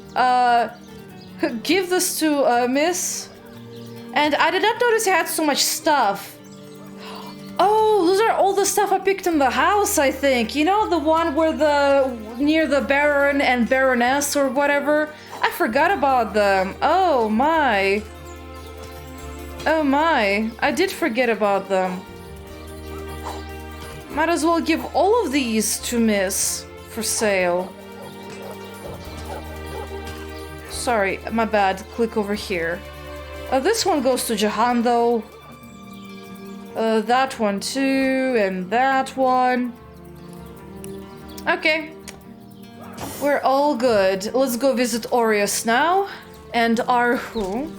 Give this to, Miss. And I did not notice I had so much stuff. Oh, those are all the stuff I picked in the house, I think. You know, the one where near the Baron and Baroness or whatever? I forgot about them. Oh my. Oh my. I did forget about them. Might as well give all of these to Miss for sale. Sorry, my bad. Click over here. This one goes to Jahan though. That one too, and that one. Okay. We're all good. Let's go visit Aureus now. And Arhu.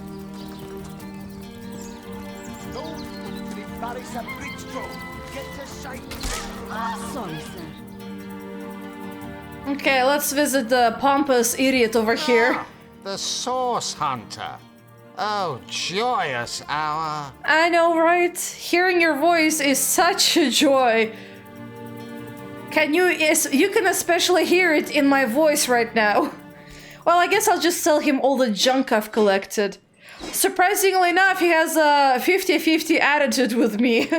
Sorry, sir. Okay, let's visit the pompous idiot over here. The Source Hunter. Oh, joyous hour. I know, right? Hearing your voice is such a joy. You can especially hear it in my voice right now. Well, I guess I'll just sell him all the junk I've collected. Surprisingly enough, he has a 50-50 attitude with me.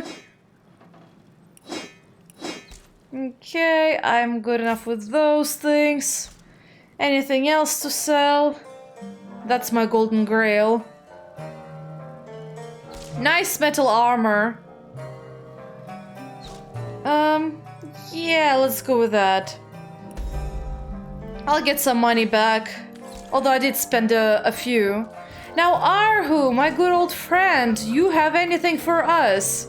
Okay, I'm good enough with those things. Anything else to sell? That's my golden grail. Nice metal armor. Yeah, let's go with that. I'll get some money back. Although I did spend a few. Now, Arhu, my good old friend, you have anything for us?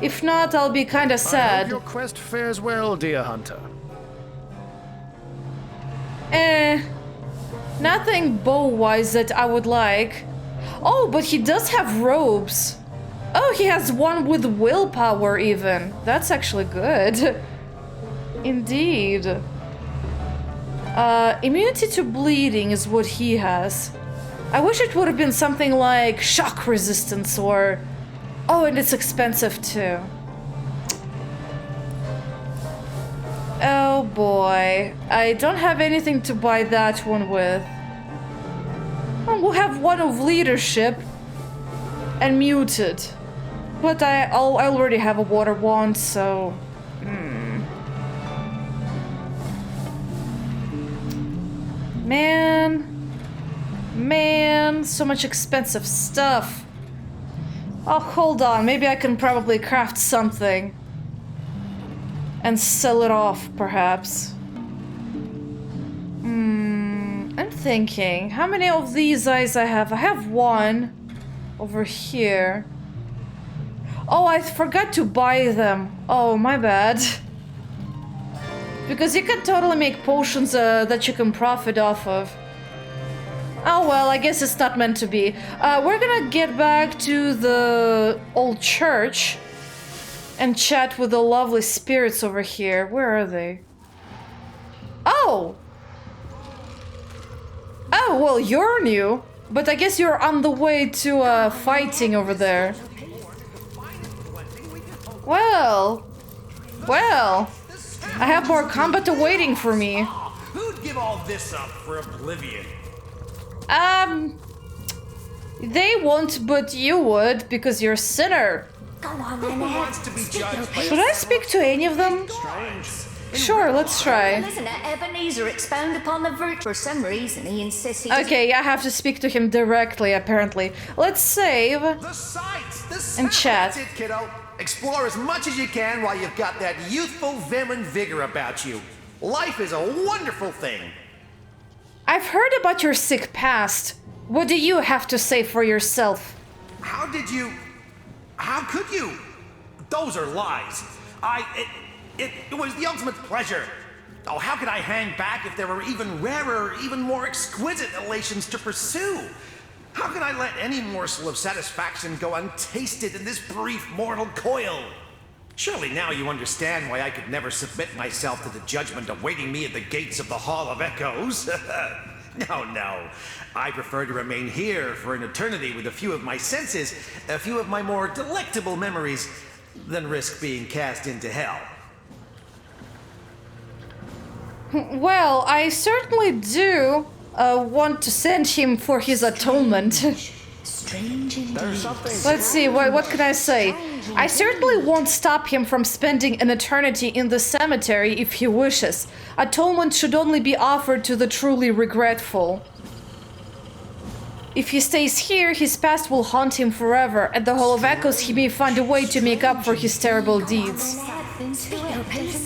If not, I'll be kinda sad. I hope your quest fares well, dear hunter. Nothing bow-wise that I would like. Oh, but he does have robes. Oh, he has one with willpower even. That's actually good. Indeed. Immunity to bleeding is what he has. I wish it would have been something like shock resistance or... Oh, and it's expensive too. Oh boy. I don't have anything to buy that one with. Oh, we'll have one of leadership and muted. But I already have a water wand, so... Man, so much expensive stuff. Oh, hold on, maybe I can probably craft something. And sell it off, perhaps. I'm thinking, how many of these eyes I have? I have one over here. Oh, I forgot to buy them. Oh, my bad. Because you can totally make potions that you can profit off of. Oh well, I guess it's not meant to be. We're gonna get back to the old church and chat with the lovely spirits over here. Where are they? Oh! Oh, well, you're new. But I guess you're on the way to fighting over there. Well, I have more combat awaiting for me. Who'd give all this up for oblivion? They won't, but you would, because you're a sinner. Go on, Who wants to be judged by Should I speak to any of them? Sure, let's try. Listen, Ebenezer expound upon the virtue. For some reason, he insists he Okay, I have to speak to him directly, apparently. Let's save and chat. That's it, kiddo. Explore as much as you can while you've got that youthful vim and vigor about you. Life is a wonderful thing. I've heard about your sick past. What do you have to say for yourself? How could you? Those are lies. It was the ultimate pleasure. Oh, how could I hang back if there were even rarer, even more exquisite elations to pursue? How can I let any morsel of satisfaction go untasted in this brief mortal coil? Surely now you understand why I could never submit myself to the judgment awaiting me at the gates of the Hall of Echoes. No. I prefer to remain here for an eternity with a few of my senses, a few of my more delectable memories, than risk being cast into hell. Well, I certainly do want to send him for his atonement. Let's see, what can I say? I certainly won't stop him from spending an eternity in the cemetery if he wishes. Atonement should only be offered to the truly regretful. If he stays here, his past will haunt him forever. At the Hall of Echoes, he may find a way to make up for his terrible deeds.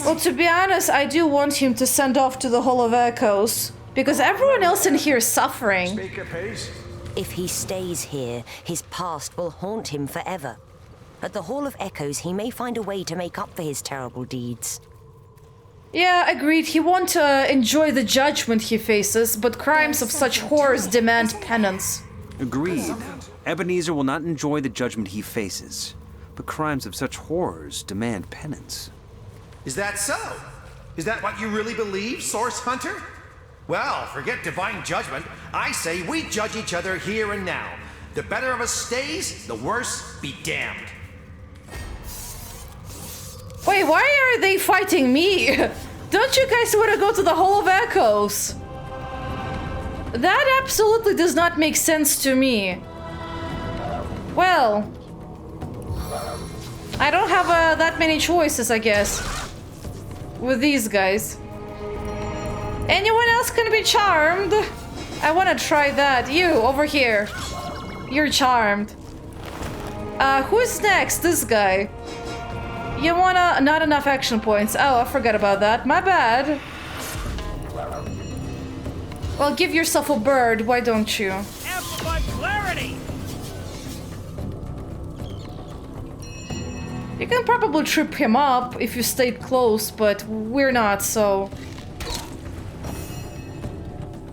Well, to be honest, I do want him to send off to the Hall of Echoes. Because everyone else in here is suffering. If he stays here, his past will haunt him forever. At the Hall of Echoes, he may find a way to make up for his terrible deeds. Yeah, agreed. He won't enjoy the judgment he faces, but crimes of such horrors demand penance. Agreed. Ebenezer will not enjoy the judgment he faces, but crimes of such horrors demand penance. Is that so? Is that what you really believe, Source Hunter? Well, forget divine judgment. I say we judge each other here and now. The better of us stays, the worse be damned. Wait, why are they fighting me? Don't you guys want to go to the Hall of Echoes? That absolutely does not make sense to me. Well, I don't have that many choices, I guess, with these guys. Anyone else can be charmed? I want to try that. You, over here. You're charmed. Who's next? This guy. You wanna... Not enough action points. Oh, I forgot about that. My bad. Well, give yourself a bird, why don't you? Amplify clarity! You can probably trip him up if you stayed close, but we're not, so...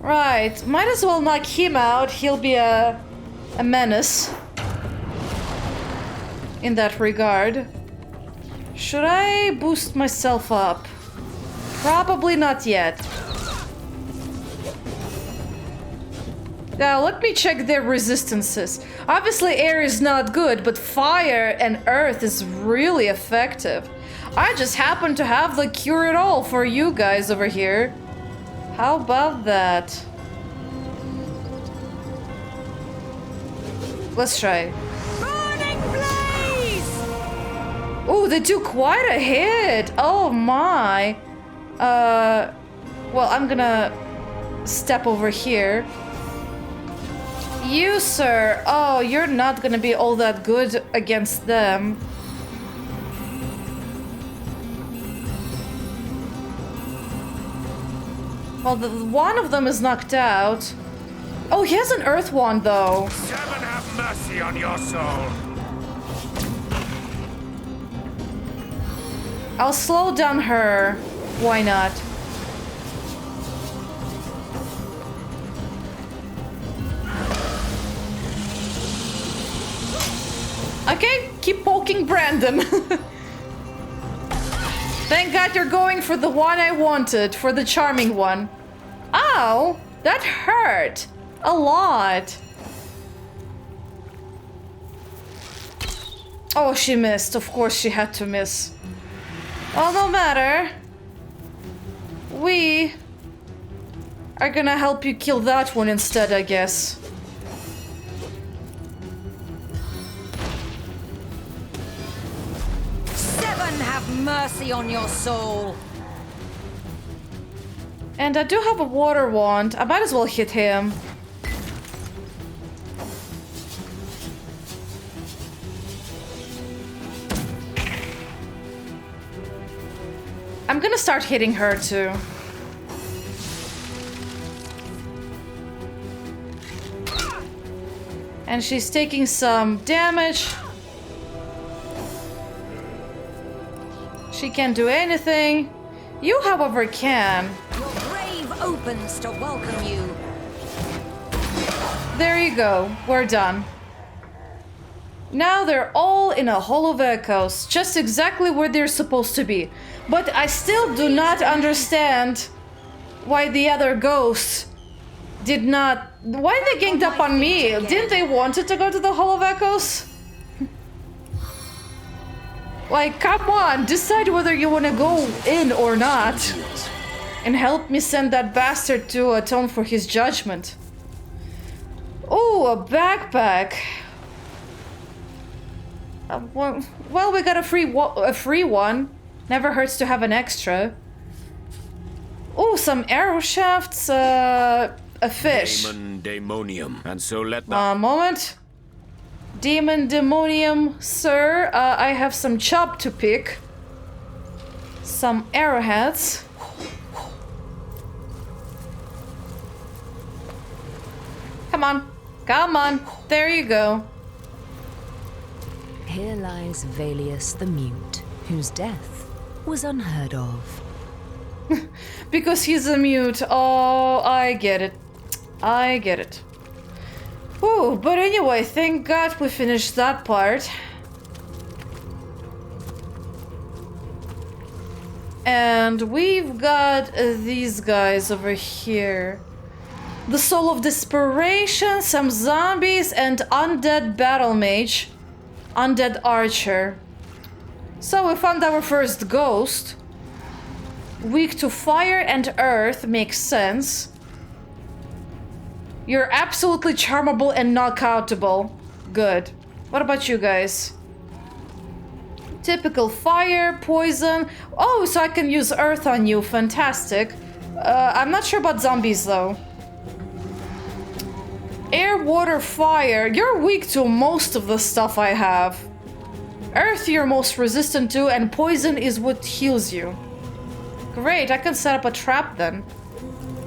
Right, might as well knock him out. He'll be a menace in that regard. Should I boost myself up? Probably not yet. Now, let me check their resistances. Obviously, air is not good, but fire and earth is really effective. I just happen to have the cure-it-all for you guys over here. How about that? Let's try. Burning blaze! Oh, they do quite a hit. Oh my. Well, I'm gonna step over here. You, sir. Oh, you're not gonna be all that good against them. Well, one of them is knocked out. Oh, he has an earth wand, though. Heaven have mercy on your soul. I'll slow down her. Why not? Okay, keep poking Brandon. Thank God you're going for the one I wanted, for the charming one. Ow! That hurt! A lot. Oh, she missed. Of course she had to miss. Well, no matter. We are gonna help you kill that one instead, I guess. Seven have mercy on your soul. And I do have a water wand. I might as well hit him. I'm gonna start hitting her too. And she's taking some damage. She can't do anything. You, however, can. Your grave opens to welcome you. There you go. We're done. Now they're all in a Hall of Echoes, just exactly where they're supposed to be. But I still do not understand why the other ghosts did not... Why they ganged up on me? Didn't they want it to go to the Hall of Echoes? Like, come on, decide whether you want to go in or not. And help me send that bastard to atone for his judgment. Oh, a backpack. Well, we got a free one. Never hurts to have an extra. Oh, some arrow shafts, a fish. Demon demonium. And so let the... A moment. Demon demonium, sir. I have some chop to pick. Some arrowheads. Come on. Come on. There you go. Here lies Valius the Mute, whose death was unheard of. Because he's a mute. Oh, I get it. I get it. Ooh, but anyway, thank God we finished that part. And we've got these guys over here. The Soul of Desperation, some zombies, and Undead Battle Mage. Undead Archer. So we found our first ghost. Weak to fire and earth makes sense. You're absolutely charmable and knockoutable. Good. What about you guys? Typical fire, poison. Oh, so I can use earth on you. Fantastic. I'm not sure about zombies though. Air, water, fire. You're weak to most of the stuff I have. Earth you're most resistant to, and poison is what heals you. Great, I can set up a trap then.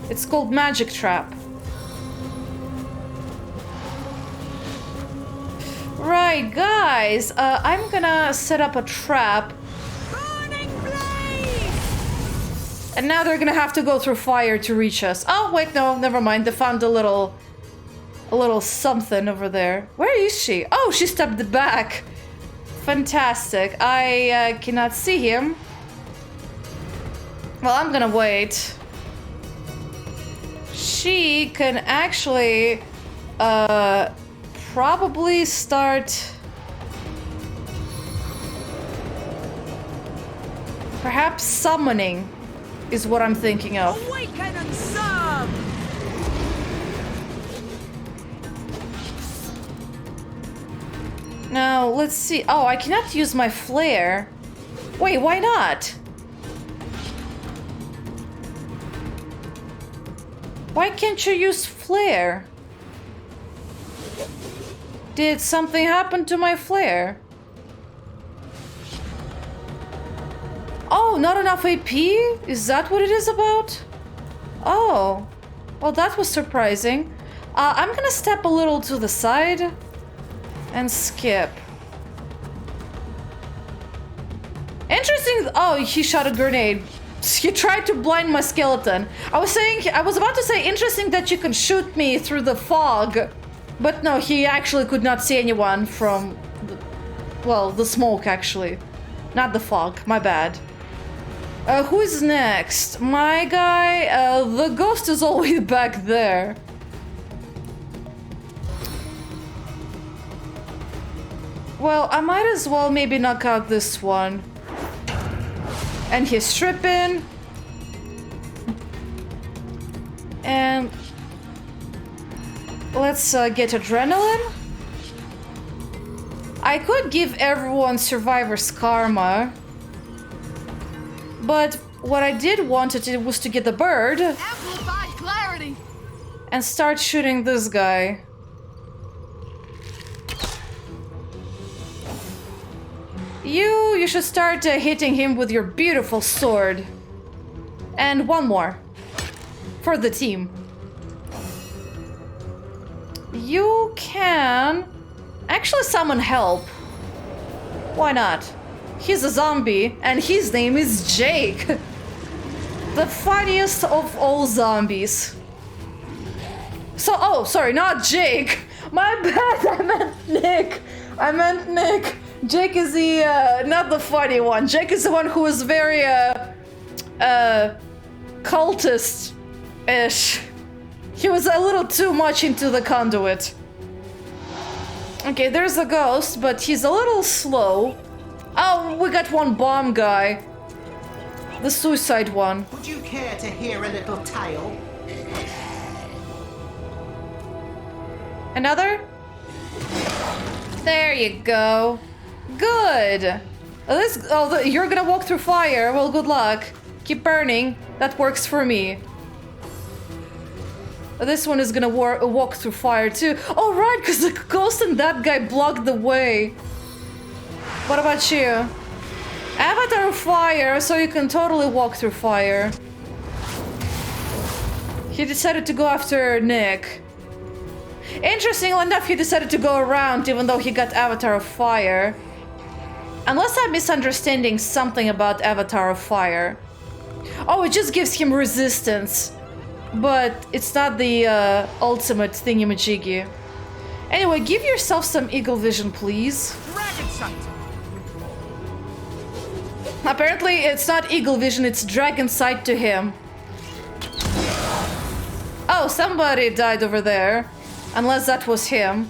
It's called Magic Trap. Right, guys, I'm gonna set up a trap. And now they're gonna have to go through fire to reach us. Oh, wait, no, never mind. They found a little something over there. Where is she? Oh, she stepped back. Fantastic. I cannot see him. Well, I'm gonna wait. She can actually probably start perhaps summoning is what I'm thinking of. Awaken and serve! Now, let's see. Oh, I cannot use my flare. Wait, why not? Why can't you use flare? Did something happen to my flare? Oh, not enough AP? Is that what it is about? Oh, well, that was surprising. I'm gonna step a little to the side and skip. Interesting. Oh, he shot a grenade. He tried to blind my skeleton. I was about to say interesting that you can shoot me through the fog, but no, he actually could not see anyone from the smoke actually, not the fog. My bad. Who is next? My guy. The ghost is always back there. Well, I might as well maybe knock out this one. And he's stripping. And let's get adrenaline. I could give everyone survivor's karma. But what I did wanted was to get the bird. Amplified clarity. And start shooting this guy. You should start hitting him with your beautiful sword. And one more. For the team. You can actually summon help. Why not? He's a zombie, and his name is Jake. The funniest of all zombies. So, oh, sorry, not Jake. My bad, I meant Nick. Jake is the, not the funny one. Jake is the one who is very, cultist-ish. He was a little too much into the conduit. Okay, there's a ghost, but he's a little slow. Oh, we got one bomb guy. The suicide one. Would you care to hear a little tale? Another? There you go. Good. You're gonna walk through fire. Well, good luck. Keep burning. That works for me. This one is gonna walk through fire too. Oh, right, because the ghost and that guy blocked the way. What about you? Avatar of fire, so you can totally walk through fire. He decided to go after Nick. Interestingly enough, he decided to go around even though he got Avatar of fire. Unless I'm misunderstanding something about Avatar of fire. Oh, it just gives him resistance. But it's not the ultimate thingy-majiggy. Anyway, give yourself some eagle vision, please. Dragon sight. Apparently it's not eagle vision, it's dragon sight to him. Oh, somebody died over there. Unless that was him.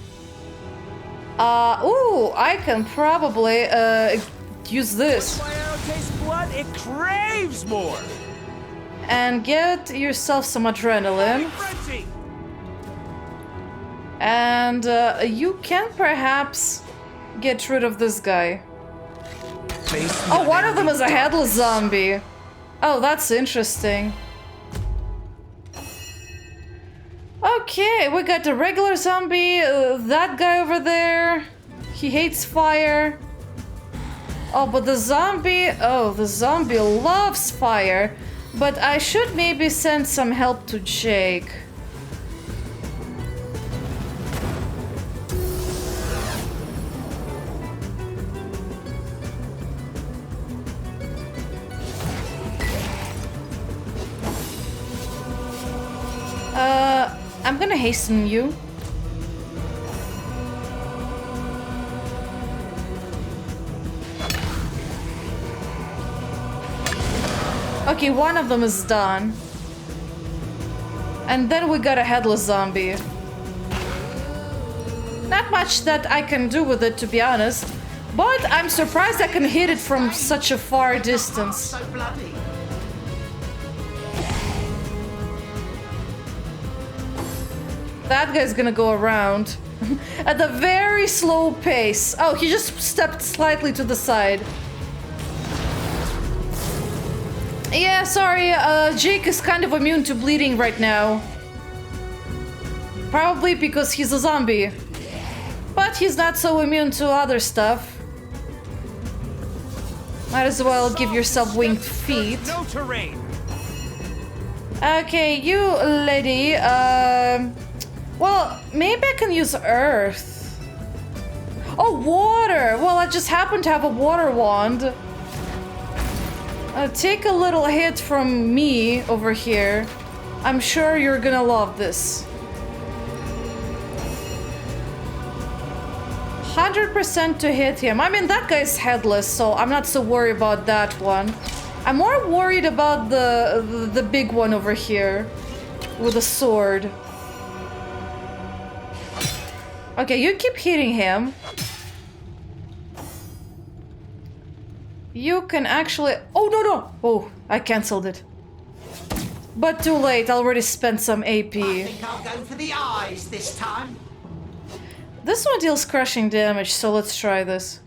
Ooh, I can probably use this. My arrow tastes blood, it craves more. And get yourself some adrenaline. And you can perhaps get rid of this guy. Oh, one of them is a headless zombie. Oh, that's interesting. Okay, we got the regular zombie, that guy over there. He hates fire. Oh, but the zombie loves fire. But I should maybe send some help to Jake. I'm gonna hasten you. Okay, one of them is done. And then we got a headless zombie. Not much that I can do with it, to be honest. But I'm surprised I can hit it from such a far distance. That guy's gonna go around at a very slow pace. Oh, he just stepped slightly to the side. Yeah, sorry, Jake is kind of immune to bleeding right now. Probably because he's a zombie. But he's not so immune to other stuff. Might as well give yourself winged feet. No terrain. Okay, you lady, well, maybe I can use earth. Oh, water! Well, I just happen to have a water wand. Take a little hit from me over here. I'm sure you're gonna love this. 100% to hit him. I mean, that guy's headless, so I'm not so worried about that one. I'm more worried about the big one over here with a sword. Okay, you keep hitting him. You can actually... Oh, no! Oh, I cancelled it. But too late, I already spent some AP. I think I'll go for the eyes this time. This one deals crushing damage, so let's try this.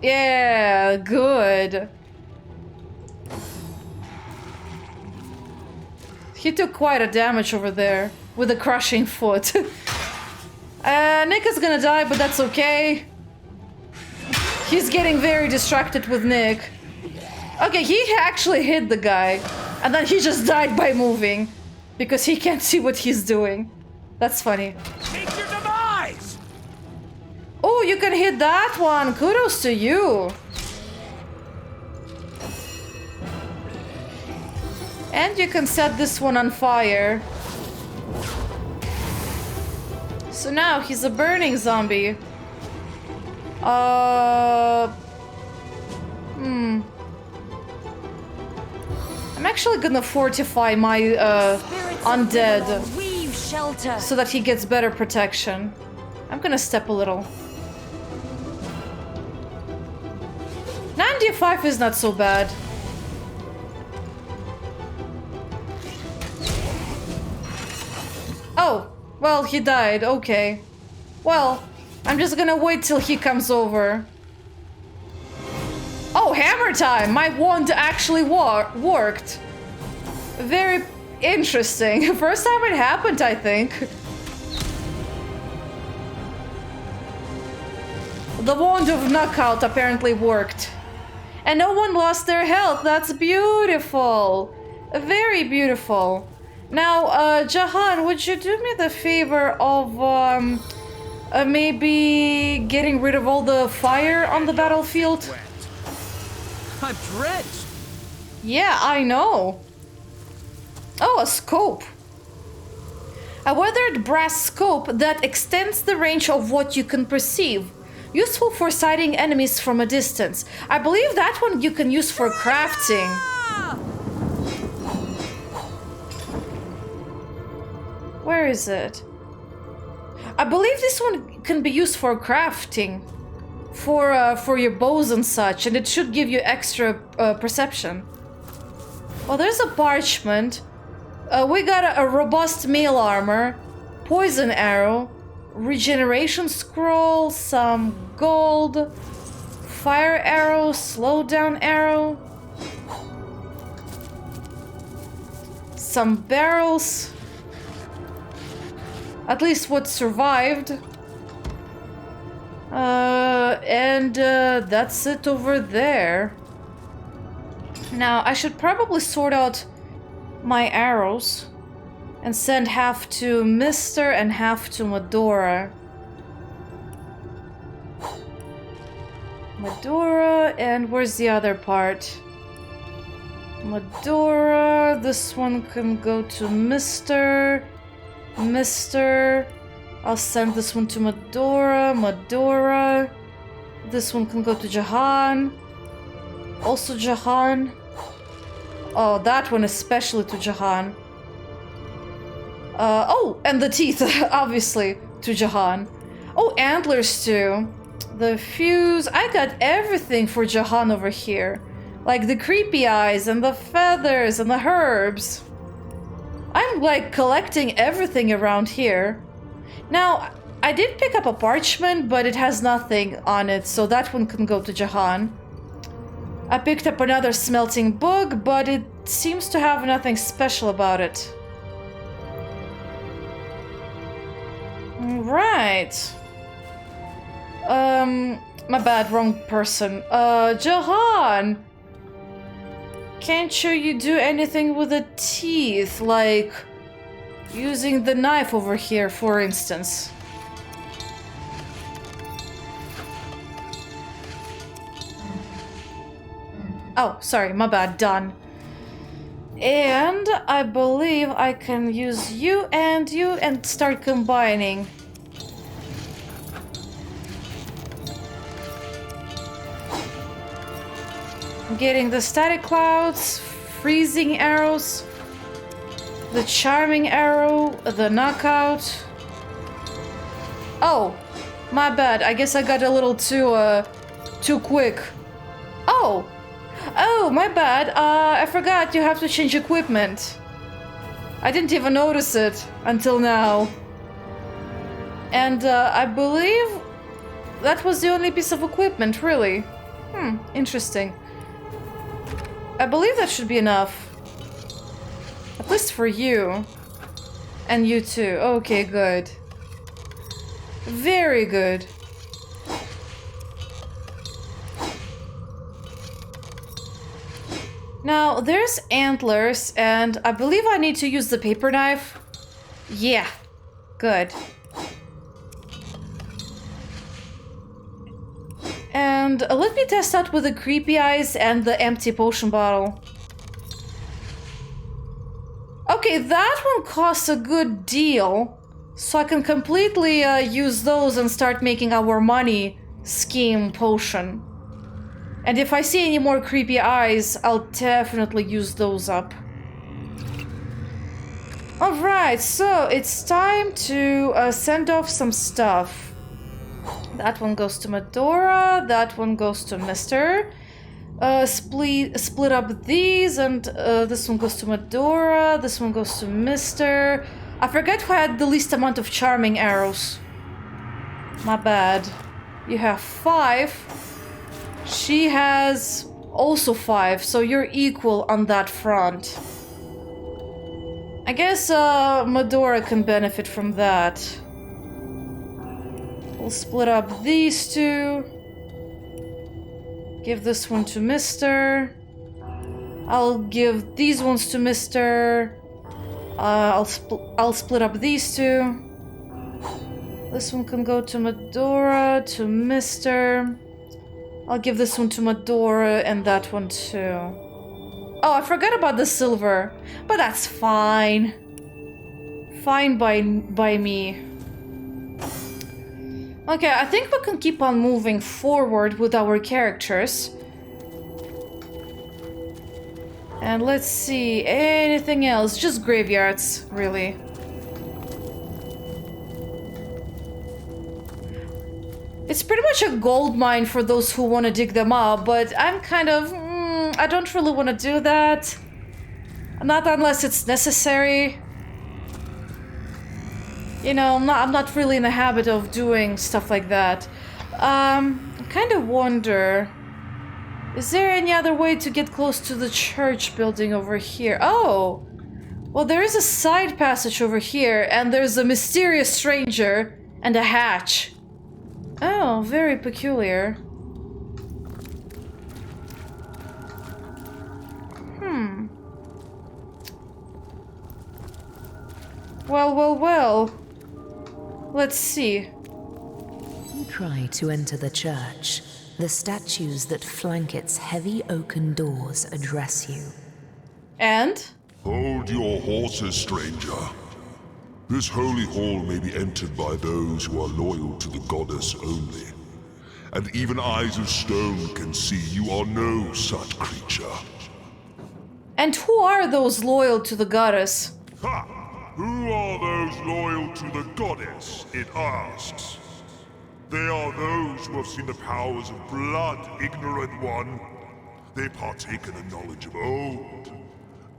Yeah, good. He took quite a damage over there with a crushing foot. Nick is gonna die, but that's okay. He's getting very distracted with Nick. Okay, he actually hit the guy. And then he just died by moving. Because he can't see what he's doing. That's funny. Take your demise! Oh, you can hit that one. Kudos to you. And you can set this one on fire. So now he's a burning zombie. I'm actually gonna fortify my undead so that he gets better protection. I'm gonna step a little. 95 is not so bad. Oh, well, he died. Okay. Well, I'm just gonna wait till he comes over. Oh, hammer time! My wand actually worked. Very interesting. First time it happened, I think. The wand of knockout apparently worked. And no one lost their health. That's beautiful. Very beautiful. Now, Jahan, would you do me the favor of maybe getting rid of all the fire on the battlefield? I'm drenched. Yeah, I know. Oh, a scope. A weathered brass scope that extends the range of what you can perceive. Useful for sighting enemies from a distance. I believe that one you can use for crafting. Where is it? I believe this one can be used for crafting. For your bows and such, and it should give you extra perception. Well, there's a parchment. We got a robust mail armor, poison arrow, regeneration scroll, some gold, fire arrow, slowdown arrow, some barrels. At least what survived. And that's it over there. Now, I should probably sort out my arrows and send half to Mr. and half to Medora. Medora, and where's the other part? Medora, this one can go to Mr. I'll send this one to Medora. This one can go to Jahan. Also Jahan. Oh, that one especially to Jahan. Oh, and the teeth, obviously, to Jahan. Oh, antlers too. The fuse. I got everything for Jahan over here. Like the creepy eyes and the feathers and the herbs. I'm like collecting everything around here. Now, I did pick up a parchment, but it has nothing on it, so that one can go to Jahan. I picked up another smelting book, but it seems to have nothing special about it. Right. My bad, wrong person. Jahan! Can't you do anything with the teeth, like using the knife over here, for instance? Oh, sorry, my bad, done. And I believe I can use you and start combining. Getting the static clouds, freezing arrows, the charming arrow, the knockout. Oh, my bad. I guess I got a little too quick. Oh, my bad. I forgot you have to change equipment. I didn't even notice it until now. And I believe that was the only piece of equipment, really. Interesting. I believe that should be enough. At least for you. And you too. Okay, good. Very good. Now, there's antlers, and I believe I need to use the paper knife. Yeah, good. And let me test out with the creepy eyes and the empty potion bottle. Okay, that one costs a good deal, so I can completely use those and start making our money scheme potion. And if I see any more creepy eyes, I'll definitely use those up. Alright, so it's time to send off some stuff. That one goes to Medora, that one goes to Mr. Split up these, and this one goes to Medora, this one goes to Mr. I forget who had the least amount of charming arrows. My bad. You have 5. She has also 5, so you're equal on that front. I guess Medora can benefit from that. We'll split up these two. Give this one to Mr. I'll give these ones to Mr. I'll split up these two. This one can go to Medora, to Mr. I'll give this one to Medora and that one too. Oh, I forgot about the silver, but that's fine. Fine by me. Okay, I think we can keep on moving forward with our characters. And let's see, anything else? Just graveyards, really. It's pretty much a gold mine for those who want to dig them up, but I'm kind of... I don't really want to do that. Not unless it's necessary. You know, I'm not really in the habit of doing stuff like that. I kind of wonder... Is there any other way to get close to the church building over here? Oh! Well, there is a side passage over here, and there's a mysterious stranger and a hatch. Oh, very peculiar. Well. Let's see. You try to enter the church. The statues that flank its heavy oaken doors address you. And? Hold your horses, stranger. This holy hall may be entered by those who are loyal to the goddess only. And even eyes of stone can see you are no such creature. And who are those loyal to the goddess? Ha! Who are those loyal to the goddess, it asks. They are those who have seen the powers of blood, ignorant one. They partake in the knowledge of old.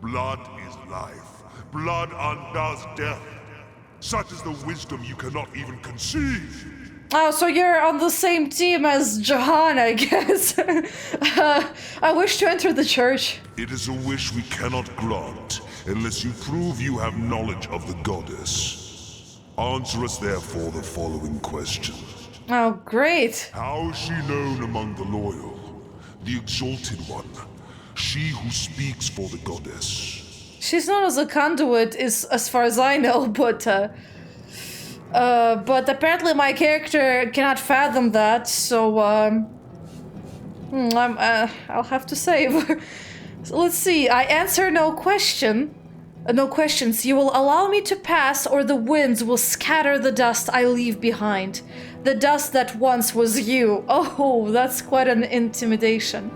Blood is life. Blood undoes death. Such is the wisdom you cannot even conceive. Oh, so you're on the same team as Jahan, I guess. I wish to enter the church. It is a wish we cannot grant, unless you prove you have knowledge of the goddess. Answer us therefore the following question. Oh, great. How is she known among the loyal? The exalted one. She who speaks for the goddess. She's known as a conduit, as far as I know, but apparently my character cannot fathom that, so I'll have to save. So let's see. I answer no question. No questions. You will allow me to pass, or the winds will scatter the dust I leave behind. The dust that once was you. Oh, that's quite an intimidation.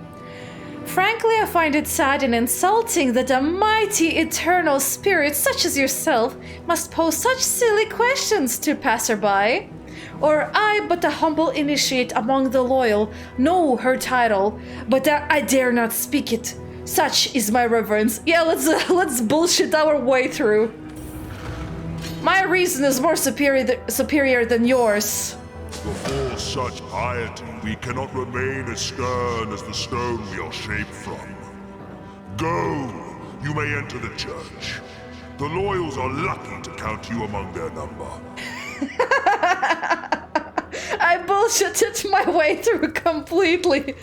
Frankly, I find it sad and insulting that a mighty eternal spirit such as yourself must pose such silly questions to passerby. Or I, but a humble initiate among the loyal, know her title, but I dare not speak it. Such is my reverence. Yeah, let's bullshit our way through. My reason is more superior than yours. Before such piety, we cannot remain as stern as the stone we are shaped from. Go! You may enter the church. The loyals are lucky to count you among their number. I bullshitted my way through completely.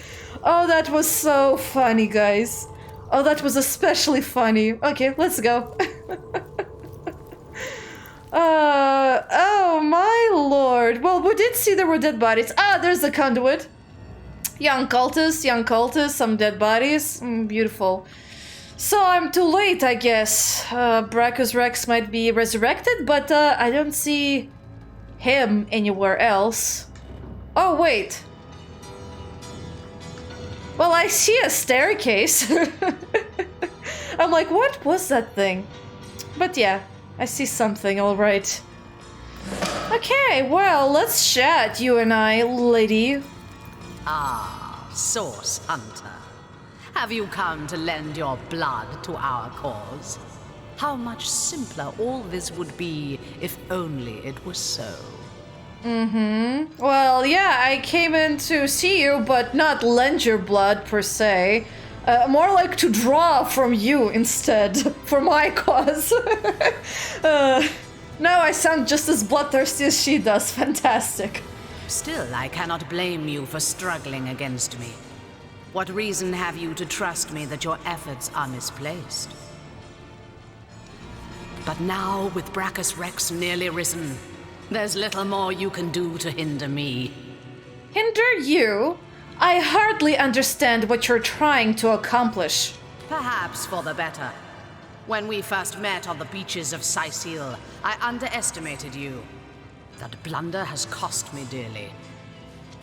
Oh, that was so funny, guys. Oh, that was especially funny. Okay, let's go. Oh my lord. Well, we did see there were dead bodies. Ah, there's the conduit. Young cultists, some dead bodies. Beautiful. So I'm too late, I guess. Brachus Rex might be resurrected, but I don't see him anywhere else. Oh, wait. Well, I see a staircase. I'm like, what was that thing? But yeah, I see something, all right. Okay, well, let's chat, you and I, lady. Ah, Source Hunter. Have you come to lend your blood to our cause? How much simpler all this would be if only it were so. Well, yeah, I came in to see you, but not lend your blood, per se. More like to draw from you instead, for my cause. Now I sound just as bloodthirsty as she does. Fantastic. Still, I cannot blame you for struggling against me. What reason have you to trust me that your efforts are misplaced? But now, with Brachus Rex nearly risen, there's little more you can do to hinder me. Hinder you? I hardly understand what you're trying to accomplish. Perhaps for the better. When we first met on the beaches of Sicil, I underestimated you. That blunder has cost me dearly.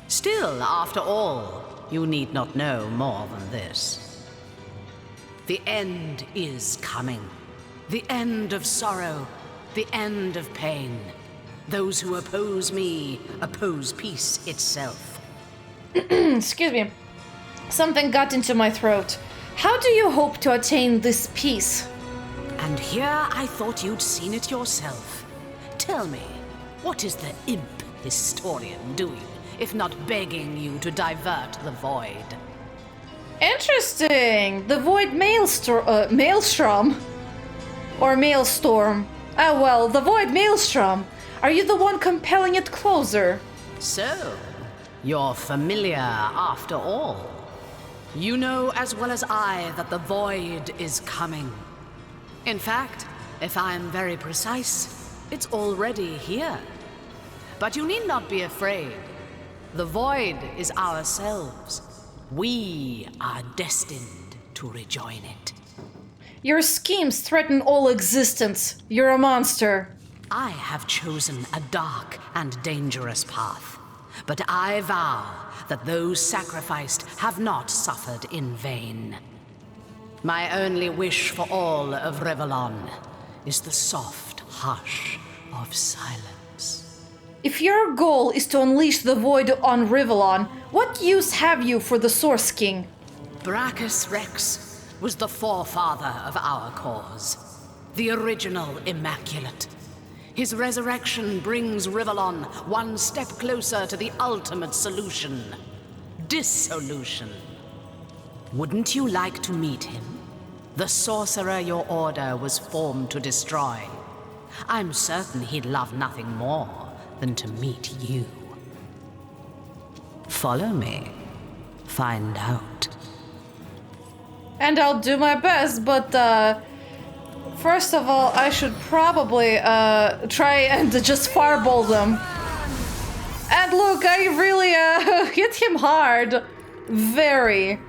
Still, after all, you need not know more than this. The end is coming. The end of sorrow. The end of pain. Those who oppose me oppose peace itself. Excuse me. Something got into my throat. How do you hope to attain this peace? And here I thought you'd seen it yourself. Tell me, what is the imp historian doing, if not begging you to divert the void? Interesting! The void maelstrom? Or maelstrom? Oh well, the void maelstrom. Are you the one compelling it closer? So, you're familiar after all. You know as well as I that the void is coming. In fact, if I'm very precise, it's already here. But you need not be afraid. The void is ourselves. We are destined to rejoin it. Your schemes threaten all existence. You're a monster. I have chosen a dark and dangerous path. But I vow that those sacrificed have not suffered in vain. My only wish for all of Rivellon is the soft hush of silence. If your goal is to unleash the void on Rivellon, what use have you for the Source King? Brachus Rex was the forefather of our cause, the original Immaculate. His resurrection brings Rivellon one step closer to the ultimate solution: dissolution. Wouldn't you like to meet him? The sorcerer your order was formed to destroy. I'm certain he'd love nothing more than to meet you. Follow me. Find out. And I'll do my best, but first of all, I should probably try and just fireball them. And look, I really hit him hard. Very.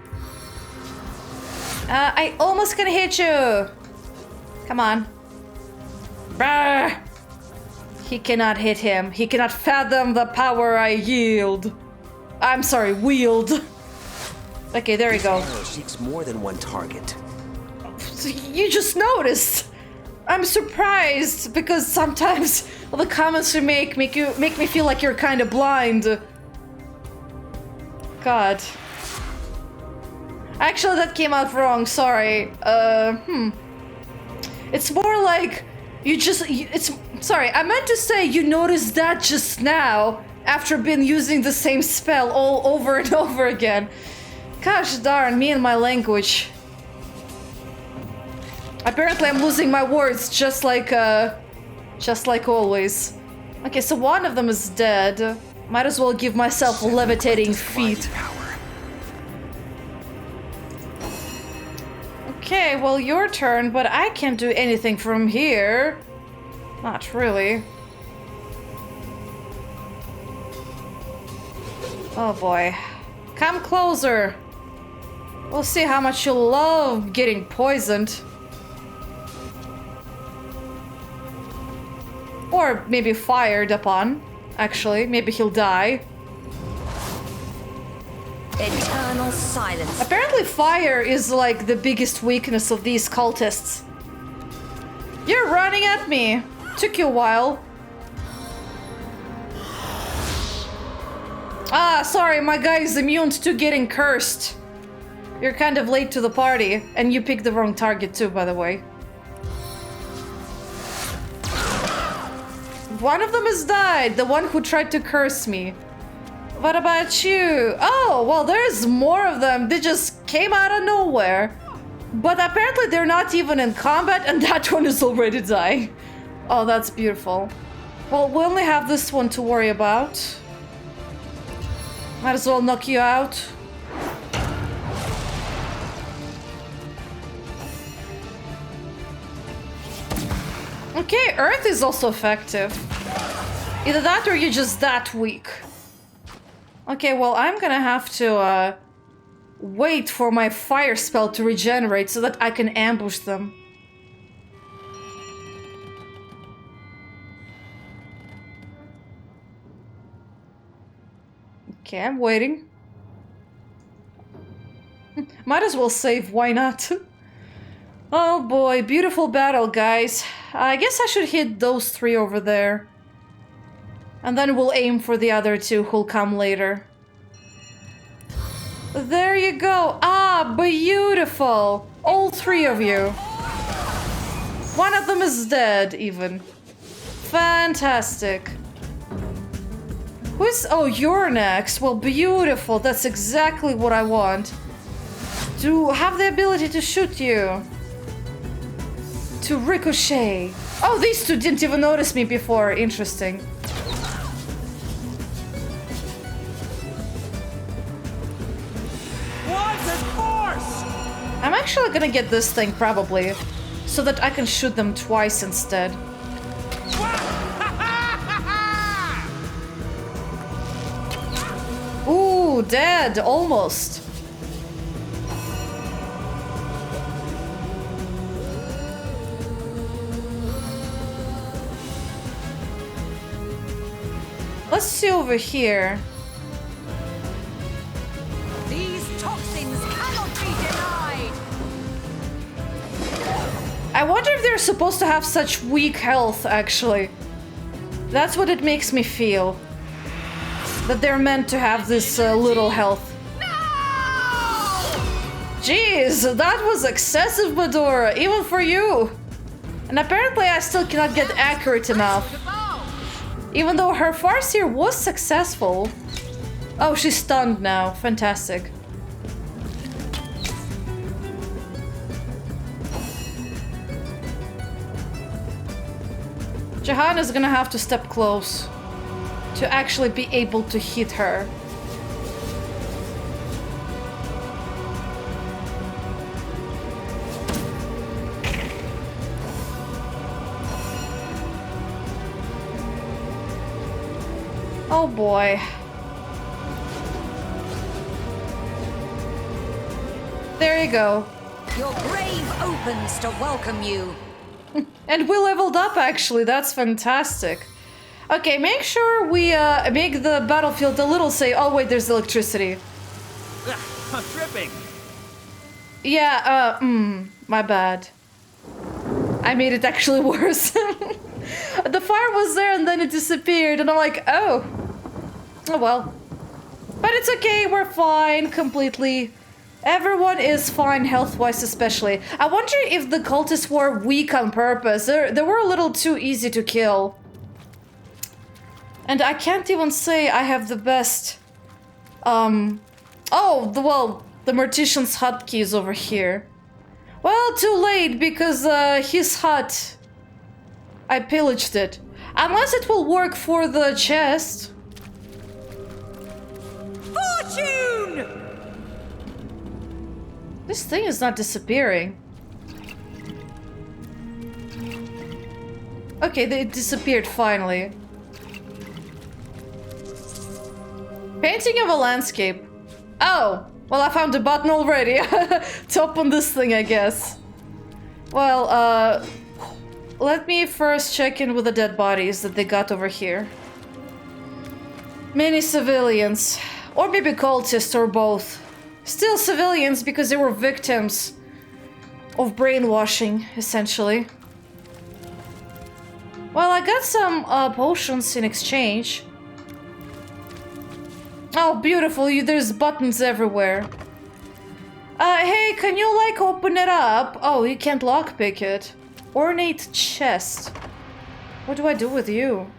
I almost can hit you. Come on. Brr. He cannot hit him. He cannot fathom the power I yield. I'm sorry, wield. Okay, there we go. This arrow seeks more than one target. You just noticed. I'm surprised because sometimes the comments you make me feel like you're kind of blind. God. Actually, that came out wrong. Sorry. It's more like sorry, I meant to say you noticed that just now after been using the same spell all over and over again. Gosh darn, me and my language. Apparently I'm losing my words just like always. Okay, so one of them is dead. Might as well give myself levitating feet. Okay, well, your turn, but I can't do anything from here. Not really. Oh boy. Come closer. We'll see how much you love getting poisoned. Or maybe fired upon. Actually, maybe he'll die. Eternal silence. Apparently fire is like the biggest weakness of these cultists. You're running at me. Took you a while. Ah, sorry, my guy is immune to getting cursed. You're kind of late to the party, and you picked the wrong target too, by the way. One of them has died, the one who tried to curse me. What about you? Oh, well, there's more of them. They just came out of nowhere. But apparently they're not even in combat, and that one is already dying. Oh, that's beautiful. Well, we only have this one to worry about. Might as well knock you out. Okay, Earth is also effective. Either that or you're just that weak. Okay, well, I'm gonna have to wait for my fire spell to regenerate so that I can ambush them. Okay, I'm waiting. Might as well save, why not? Oh boy, beautiful battle, guys. I guess I should hit those 3 over there. And then we'll aim for the other 2 who'll come later. There you go. Ah, beautiful. All 3 of you. One of them is dead, even. Fantastic. Who's... Oh, you're next. Well, beautiful. That's exactly what I want. To have the ability to shoot you. To ricochet. Oh, these 2 didn't even notice me before. Interesting. I'm actually gonna get this thing, probably. So that I can shoot them twice instead. Ooh, dead. Almost. Let's see over here. These toxins cannot be denied. I wonder if they're supposed to have such weak health, actually. That's what it makes me feel. That they're meant to have this little health. Jeez, that was excessive, Medora, even for you. And apparently I still cannot get accurate enough. Even though her Farseer was successful. Oh, she's stunned now. Fantastic. Jahan is gonna have to step close to actually be able to hit her. Oh boy. There you go. Your grave opens to welcome you. And we leveled up, actually. That's fantastic. Okay, make sure we make the battlefield a little safe. Oh wait, there's electricity. I'm tripping. Yeah, my bad. I made it actually worse. The fire was there and then it disappeared and I'm like, oh well. But it's okay, we're fine completely. Everyone is fine health-wise especially. I wonder if the cultists were weak on purpose. They were a little too easy to kill. And I can't even say I have the best... the Mortician's hotkey is over here. Well, too late, because his hut... I pillaged it. Unless it will work for the chest. Fortune! This thing is not disappearing. Okay, it disappeared finally. Painting of a landscape. Oh, well, I found a button already. To open this thing, I guess. Well, let me first check in with the dead bodies that they got over here. Many civilians. Or maybe cultists, or both. Still civilians because they were victims of brainwashing, essentially. Well, I got some potions in exchange. Oh, beautiful. There's buttons everywhere. Hey, can you, like, open it up? Oh, you can't lockpick it. Ornate chest. What do I do with you?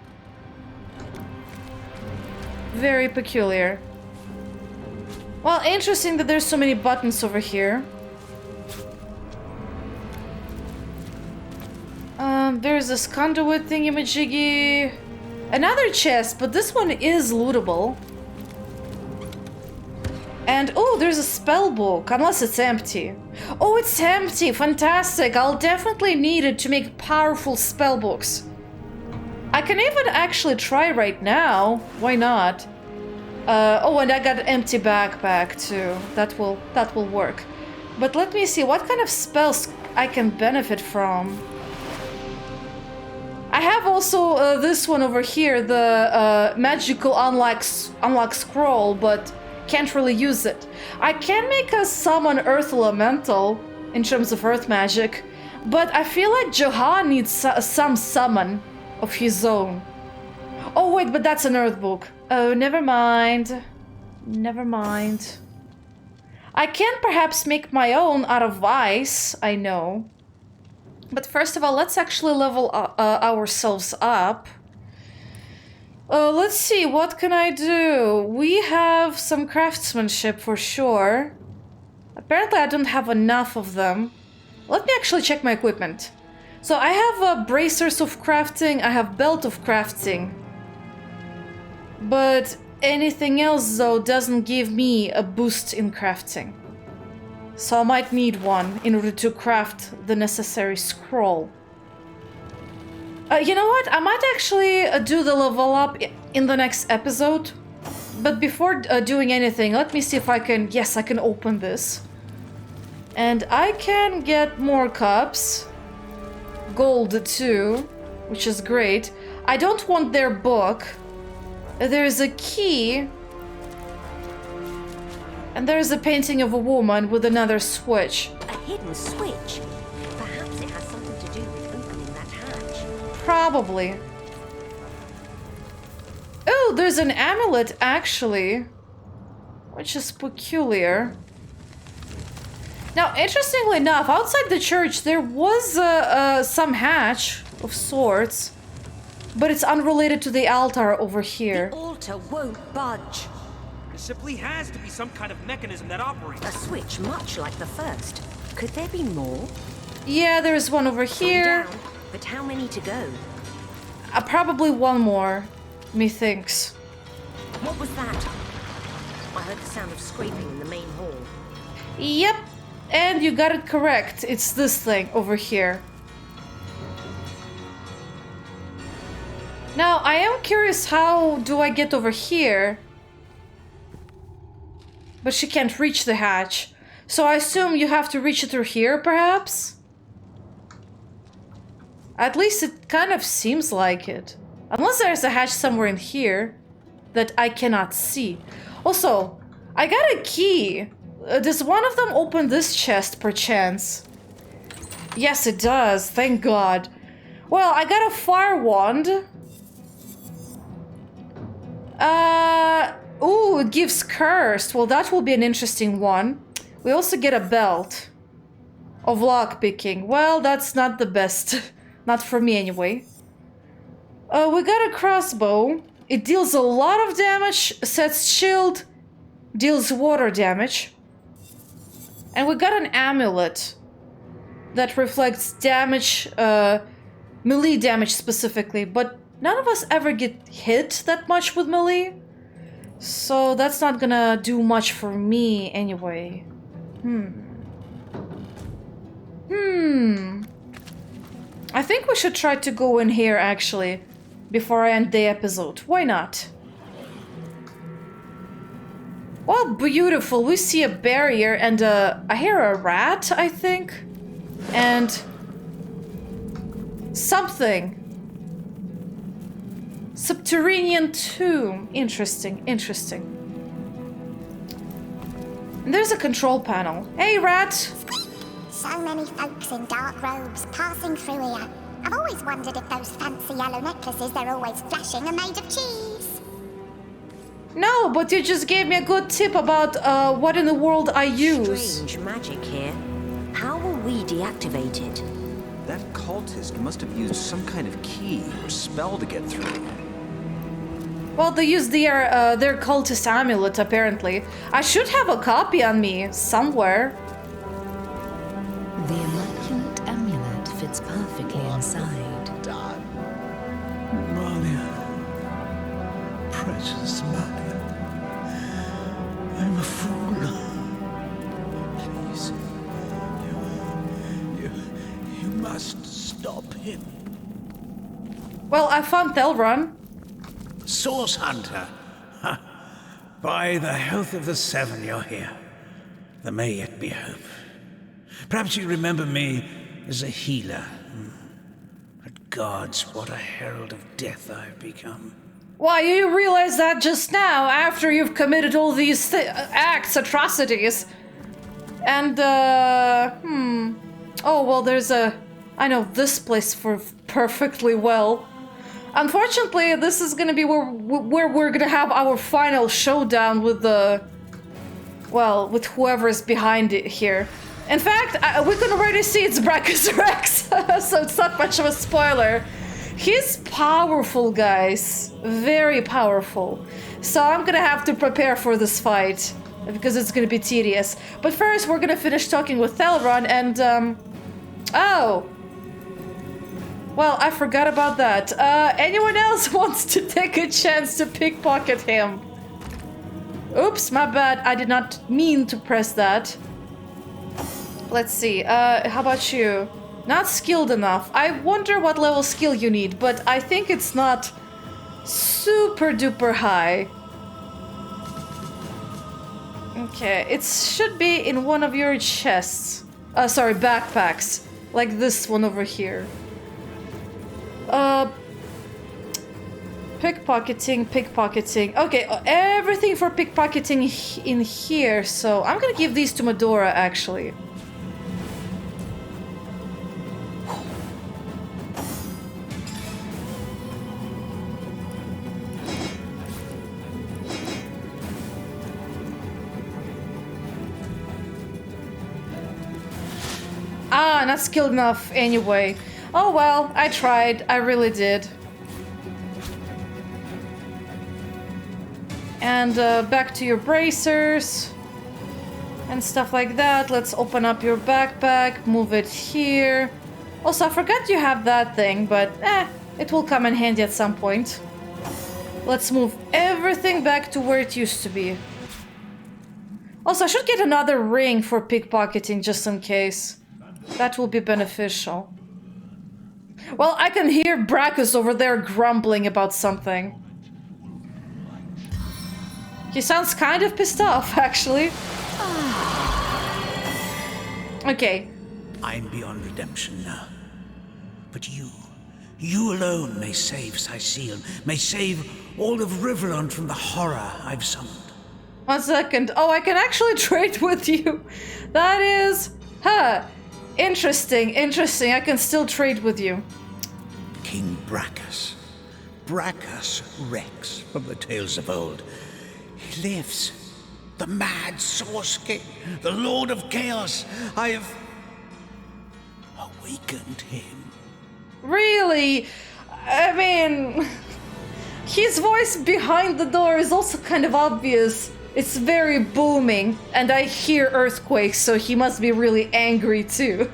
Very peculiar. Well, interesting that there's so many buttons over here. There's this conduit thingy-majiggy. Another chest, but this one is lootable. And, oh, there's a spell book, unless it's empty. Oh, it's empty! Fantastic! I'll definitely need it to make powerful spell books. I can even actually try right now. Why not? Oh, and I got an empty backpack too. That will work. But let me see what kind of spells I can benefit from. I have also this one over here, the magical unlock scroll, but can't really use it. I can make a summon Earth Elemental in terms of Earth magic, but I feel like Johan needs some summon of his own. Oh wait, but that's an Earth book. Oh, never mind. Never mind. I can perhaps make my own out of ice, I know. But first of all, let's actually level ourselves up. Let's see, what can I do? We have some craftsmanship for sure. Apparently I don't have enough of them. Let me actually check my equipment. So I have bracers of crafting, I have belt of crafting. But anything else though doesn't give me a boost in crafting. So I might need one in order to craft the necessary scroll. You know what? I might actually do the level up in the next episode. But before doing anything, let me see if I can... Yes, I can open this. And I can get more cups. Gold too, which is great. I don't want their book. There's a key. And there's a painting of a woman with another switch. A hidden switch? Perhaps it has something to do with opening that hatch. Probably. Oh, there's an amulet actually, which is peculiar. Now, interestingly enough, outside the church there was some hatch of sorts, but it's unrelated to the altar over here. The altar won't budge. There simply has to be some kind of mechanism that operates. A switch much like the first. Could there be more? Yeah, there's one over here. Down, but how many to go? Probably one more, methinks. What was that? I heard the sound of scraping in the main hall. Yep, and you got it correct. It's this thing over here. Now, I am curious, how do I get over here? But she can't reach the hatch. So I assume you have to reach it through here, perhaps? At least it kind of seems like it. Unless there's a hatch somewhere in here that I cannot see. Also, I got a key. Does one of them open this chest, perchance? Yes, it does. Thank God. Well, I got a fire wand. Ooh, it gives cursed. Well, that will be an interesting one. We also get a belt of lockpicking. Well, that's not the best. Not for me, anyway. We got a crossbow. It deals a lot of damage, sets shield, deals water damage. And we got an amulet that reflects damage, melee damage specifically, but none of us ever get hit that much with melee. So that's not gonna do much for me anyway. I think we should try to go in here actually before I end the episode. Why not? Well, beautiful. We see a barrier and I hear a rat, I think. And something. Subterranean tomb. Interesting, interesting. And there's a control panel. Hey, rat! So many folks in dark robes passing through here. I've always wondered if those fancy yellow necklaces they're always flashing are made of cheese. No, but you just gave me a good tip about what in the world I use. Strange magic here. How will we deactivate it? That cultist must have used some kind of key or spell to get through. Well, they used their cultist amulet, apparently. I should have a copy on me, somewhere. The immaculate amulet fits perfectly inside. Malia. Precious Malia. I'm a fool. Please. You must stop him. Well, I found Telron. Source Hunter. By the health of the Seven, you're here. There may yet be hope. Perhaps you remember me as a healer. At Gods, what a herald of death I've become. Why, you realize that just now, after you've committed all these acts, atrocities. And, oh, well, there's I know this place perfectly well. Unfortunately, this is gonna be where we're gonna have our final showdown with with whoever's behind it here. In fact, we can already see it's Brachus Rex, so it's not much of a spoiler. He's powerful, guys. Very powerful. So I'm gonna have to prepare for this fight, because it's gonna be tedious. But first, we're gonna finish talking with Thelron and, oh! Well, I forgot about that. Anyone else wants to take a chance to pickpocket him? Oops, my bad. I did not mean to press that. Let's see. How about you? Not skilled enough. I wonder what level skill you need, but I think it's not super duper high. Okay, it should be in one of your chests. Sorry, backpacks. Like this one over here. Pickpocketing. Okay, everything for pickpocketing in here, so I'm gonna give these to Medora, actually. Ah, not skilled enough anyway. Oh well, I tried. I really did. And back to your bracers and stuff like that. Let's open up your backpack, move it here. Also, I forgot you have that thing, but it will come in handy at some point. Let's move everything back to where it used to be. Also, I should get another ring for pickpocketing just in case. That will be beneficial. Well, I can hear Brachus over there grumbling about something. He sounds kind of pissed off, actually. Okay. I'm beyond redemption now. But you alone may save Saga, may save all of Rivellon from the horror I've summoned. 1 second. Oh, I can actually trade with you. That is... Interesting. I can still trade with you. King Brachus. Brachus Rex from the tales of old. He lives. The mad Source King, the Lord of Chaos. I have awakened him. Really? I mean... His voice behind the door is also kind of obvious. It's very booming, and I hear earthquakes, so he must be really angry too.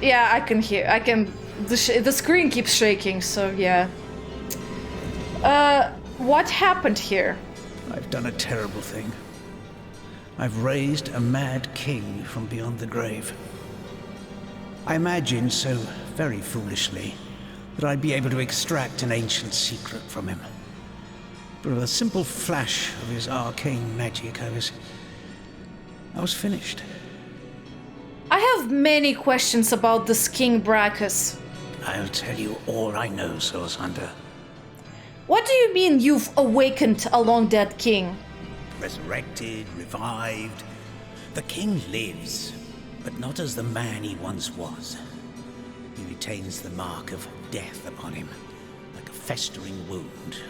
Yeah, I can hear. The screen keeps shaking, so yeah. What happened here? I've done a terrible thing. I've raised a mad king from beyond the grave. I imagined so very foolishly that I'd be able to extract an ancient secret from him. But with a simple flash of his arcane magic, I was finished. I have many questions about this King Brachus. I'll tell you all I know, Source Hunter. What do you mean you've awakened a long-dead king? Resurrected, revived. The king lives, but not as the man he once was. He retains the mark of death upon him, like a festering wound.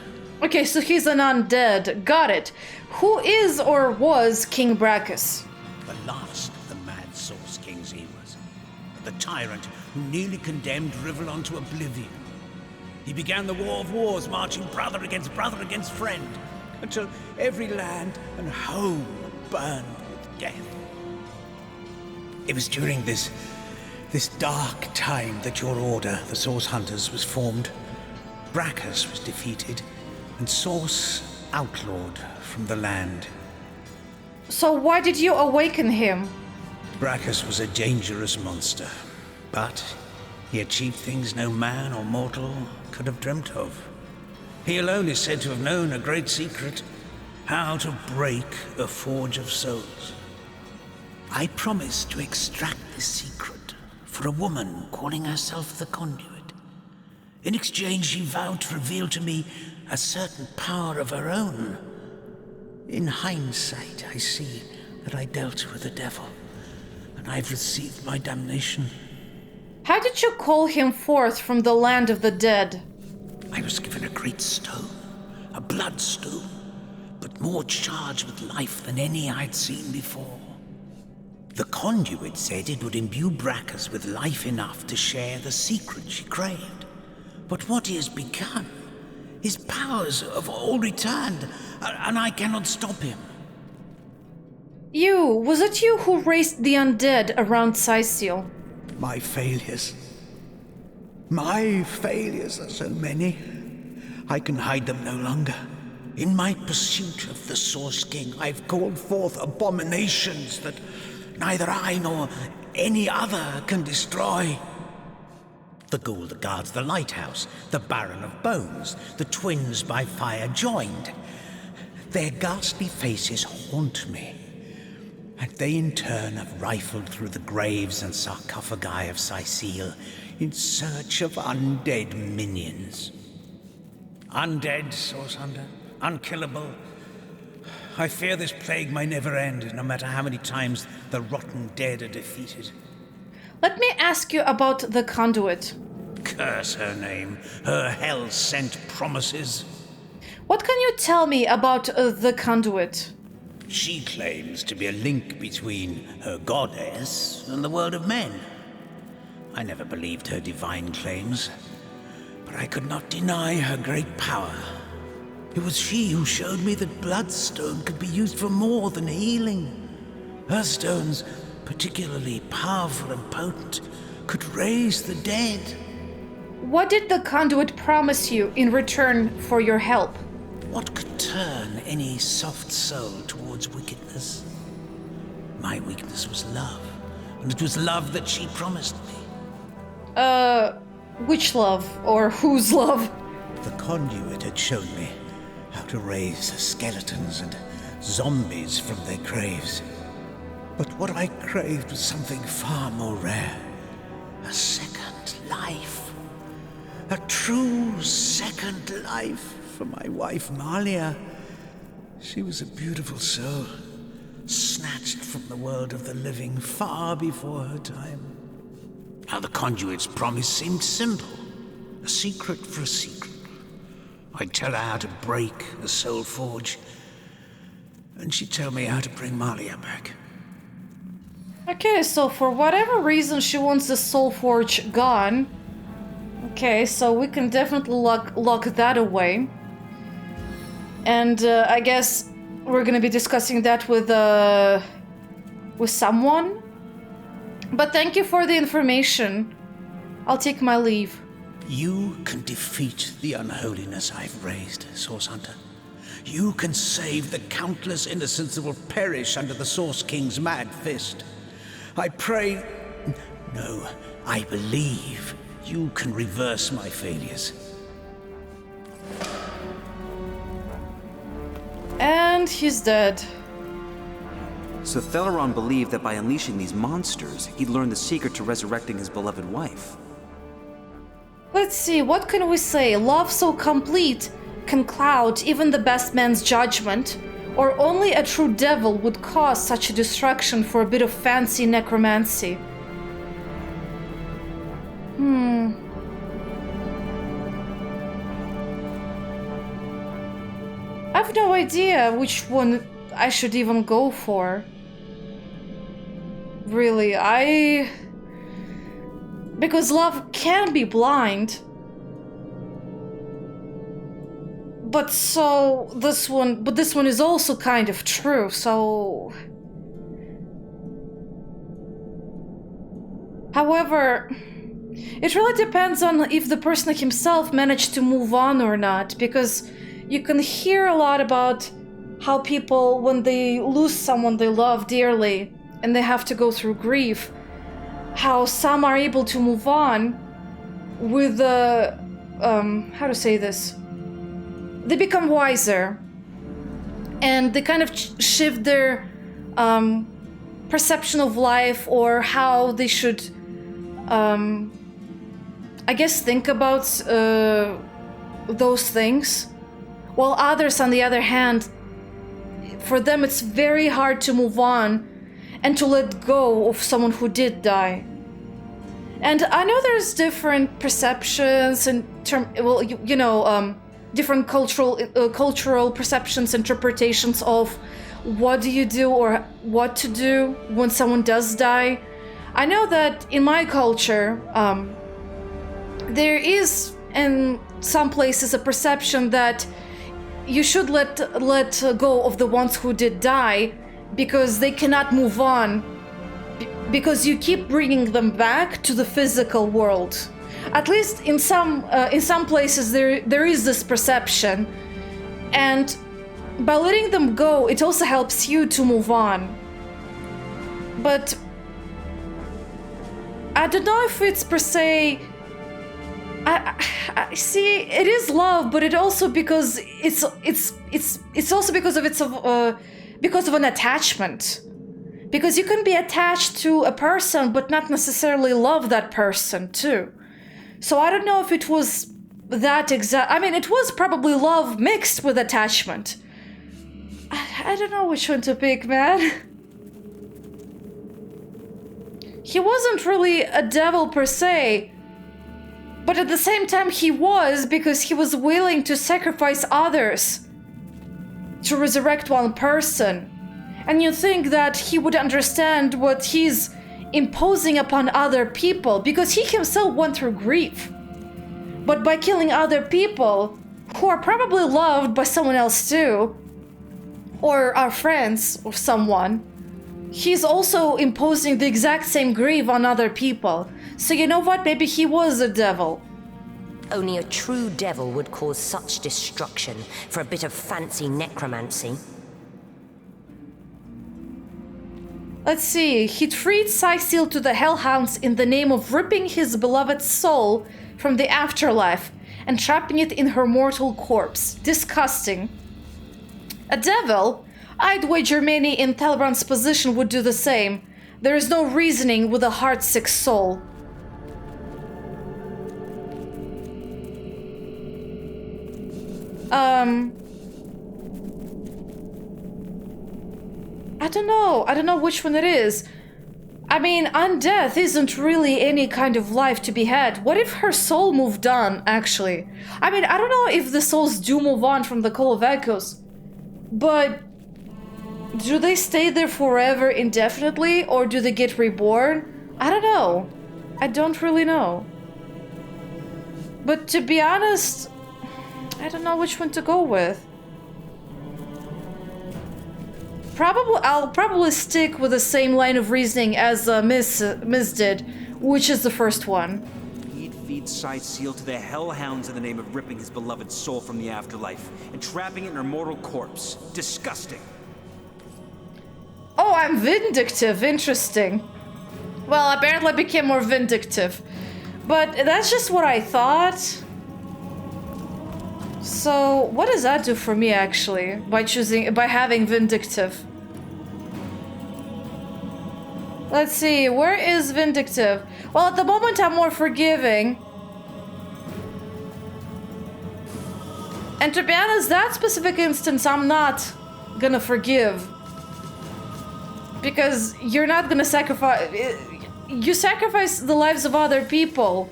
Okay, so he's an undead. Got it. Who is or was King Brachus? The last of the mad Source Kings he was. The tyrant who nearly condemned Rivellon to oblivion. He began the War of Wars, marching brother against friend, until every land and home burned with death. It was during this dark time that your order, the Source Hunters, was formed. Brachus was defeated, and Source outlawed from the land. So why did you awaken him? Brachus was a dangerous monster, but he achieved things no man or mortal could have dreamt of. He alone is said to have known a great secret, how to break a forge of souls. I promised to extract this secret for a woman calling herself the Conduit. In exchange, she vowed to reveal to me a certain power of her own. In hindsight, I see that I dealt with the devil, and I've received my damnation. How did you call him forth from the land of the dead? I was given a great stone, a bloodstone, but more charged with life than any I'd seen before. The conduit said it would imbue Bracchus with life enough to share the secret she craved. But what he has begun, his powers have all returned, and I cannot stop him. Was it you who raised the undead around Sicil? My failures. My failures are so many. I can hide them no longer. In my pursuit of the Source King, I've called forth abominations that neither I nor any other can destroy. The ghoul that guards the lighthouse, the Baron of Bones, the twins by fire joined. Their ghastly faces haunt me, and they in turn have rifled through the graves and sarcophagi of Sicil in search of undead minions. Undead, Source Hunter, unkillable. I fear this plague may never end, no matter how many times the rotten dead are defeated. Let me ask you about the conduit. Curse her name, her hell-sent promises. What can you tell me about the conduit? She claims to be a link between her goddess and the world of men. I never believed her divine claims, but I could not deny her great power. It was she who showed me that Bloodstone could be used for more than healing. Her stones, particularly powerful and potent, could raise the dead. What did the conduit promise you in return for your help? What could turn any soft soul towards wickedness? My weakness was love, and it was love that she promised me. Which love? Or whose love? The conduit had shown me how to raise skeletons and zombies from their graves. But what I craved was something far more rare. A second life. A true second life for my wife Malia. She was a beautiful soul, snatched from the world of the living far before her time. Now the conduit's promise seemed simple. A secret for a secret. I'd tell her how to break the soul forge, and she'd tell me how to bring Malia back. Okay, so for whatever reason she wants the soul forge gone. Okay, so we can definitely lock that away. And I guess we're gonna be discussing that with someone. But thank you for the information. I'll take my leave. You can defeat the unholiness I've raised, Source Hunter. You can save the countless innocents that will perish under the Source King's mad fist. I pray... No, I believe you can reverse my failures. And he's dead. So Theleron believed that by unleashing these monsters, he'd learn the secret to resurrecting his beloved wife. Let's see, what can we say? Love so complete can cloud even the best man's judgment, or only a true devil would cause such a destruction for a bit of fancy necromancy. I have no idea which one I should even go for. Really, because love can be blind. But this one is also kind of true, so... However, it really depends on if the person himself managed to move on or not, because you can hear a lot about how people, when they lose someone they love dearly and they have to go through grief, how some are able to move on with how to say this? They become wiser and they kind of shift their perception of life or how they should I guess, think about those things. While others, on the other hand, for them it's very hard to move on and to let go of someone who did die. And I know there's different perceptions and different cultural perceptions, interpretations of what do you do or what to do when someone does die. I know that in my culture, there is in some places a perception that you should let go of the ones who did die because they cannot move on, because you keep bringing them back to the physical world. At least in some places there is this perception, and by letting them go, it also helps you to move on. But I don't know if it's per se. I see, it is love, but it also because it's also because of an attachment. Because you can be attached to a person but not necessarily love that person too. So I don't know if it was that exact. I mean, it was probably love mixed with attachment. I don't know which one to pick, man. He wasn't really a devil per se, but at the same time he was, because he was willing to sacrifice others to resurrect one person. And you think that he would understand what he's imposing upon other people, because he himself went through grief. But by killing other people who are probably loved by someone else too, or are friends of someone, he's also imposing the exact same grief on other people. So you know what? Maybe he was a devil. Only a true devil would cause such destruction for a bit of fancy necromancy. Let's see. He freed Cecile to the Hellhounds in the name of ripping his beloved soul from the afterlife and trapping it in her mortal corpse. Disgusting. A devil? I'd wager many in Talbrand's position would do the same. There is no reasoning with a heartsick soul. I don't know which one it is. I mean, undeath isn't really any kind of life to be had. What if her soul moved on, actually? I mean, I don't know if the souls do move on from the Call of Echoes, but do they stay there forever indefinitely, or do they get reborn? I don't know. I don't really know. But to be honest, I don't know which one to go with. I'll probably stick with the same line of reasoning as Miss did, which is the first one. He'd feed Cecile to the Hellhounds in the name of ripping his beloved soul from the afterlife and trapping it in her mortal corpse. Disgusting. Oh, I'm vindictive. Interesting. Well, apparently I became more vindictive. But that's just what I thought. So, what does that do for me, actually, by having vindictive? Let's see, where is vindictive? Well, at the moment I'm more forgiving. And to be honest, that specific instance I'm not gonna forgive. Because you're not gonna sacrifice... You sacrifice the lives of other people.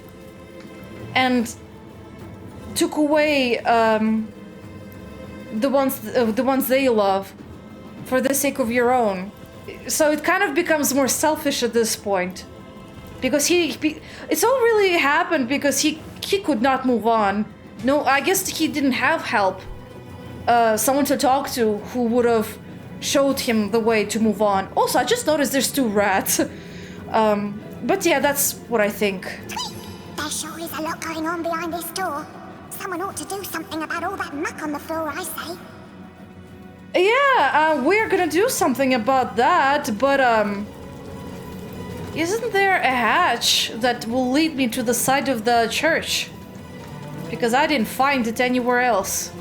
And took away the ones they love for the sake of your own. So it kind of becomes more selfish at this point, because it's all really happened because he could not move on. No, I guess he didn't have help, someone to talk to who would have showed him the way to move on. Also, I just noticed there's 2 rats. But yeah, that's what I think. There sure is a lot going on behind this door. Someone ought to do something about all that muck on the floor, I say. Yeah, we're gonna do something about that, but, isn't there a hatch that will lead me to the side of the church? Because I didn't find it anywhere else.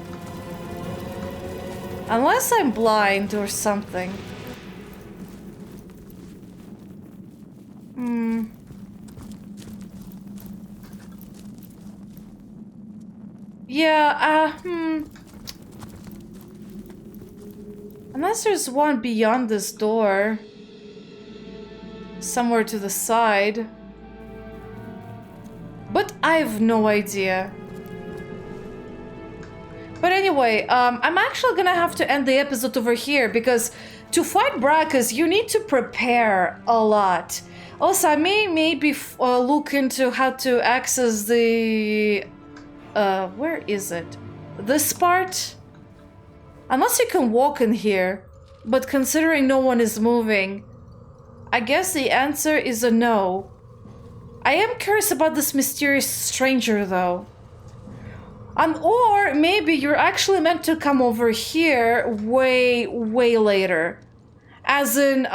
Unless I'm blind or something. Yeah, Unless there's one beyond this door. Somewhere to the side. But I have no idea. But anyway, I'm actually gonna have to end the episode over here because to fight Brachus, you need to prepare a lot. Also, I may maybe look into how to access the... where is it? This part? Unless you can walk in here. But considering no one is moving, I guess the answer is a no. I am curious about this mysterious stranger, though. Or maybe you're actually meant to come over here way later. As in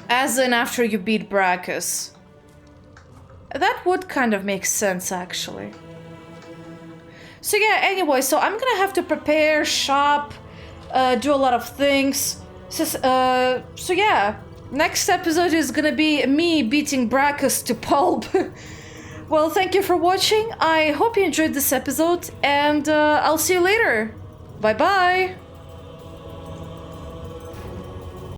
after you beat Brachus. That would kind of make sense, actually. So yeah, anyway, so I'm gonna have to prepare, shop, do a lot of things. So yeah, next episode is gonna be me beating Brachus to pulp. Well, thank you for watching. I hope you enjoyed this episode, and I'll see you later. Bye-bye.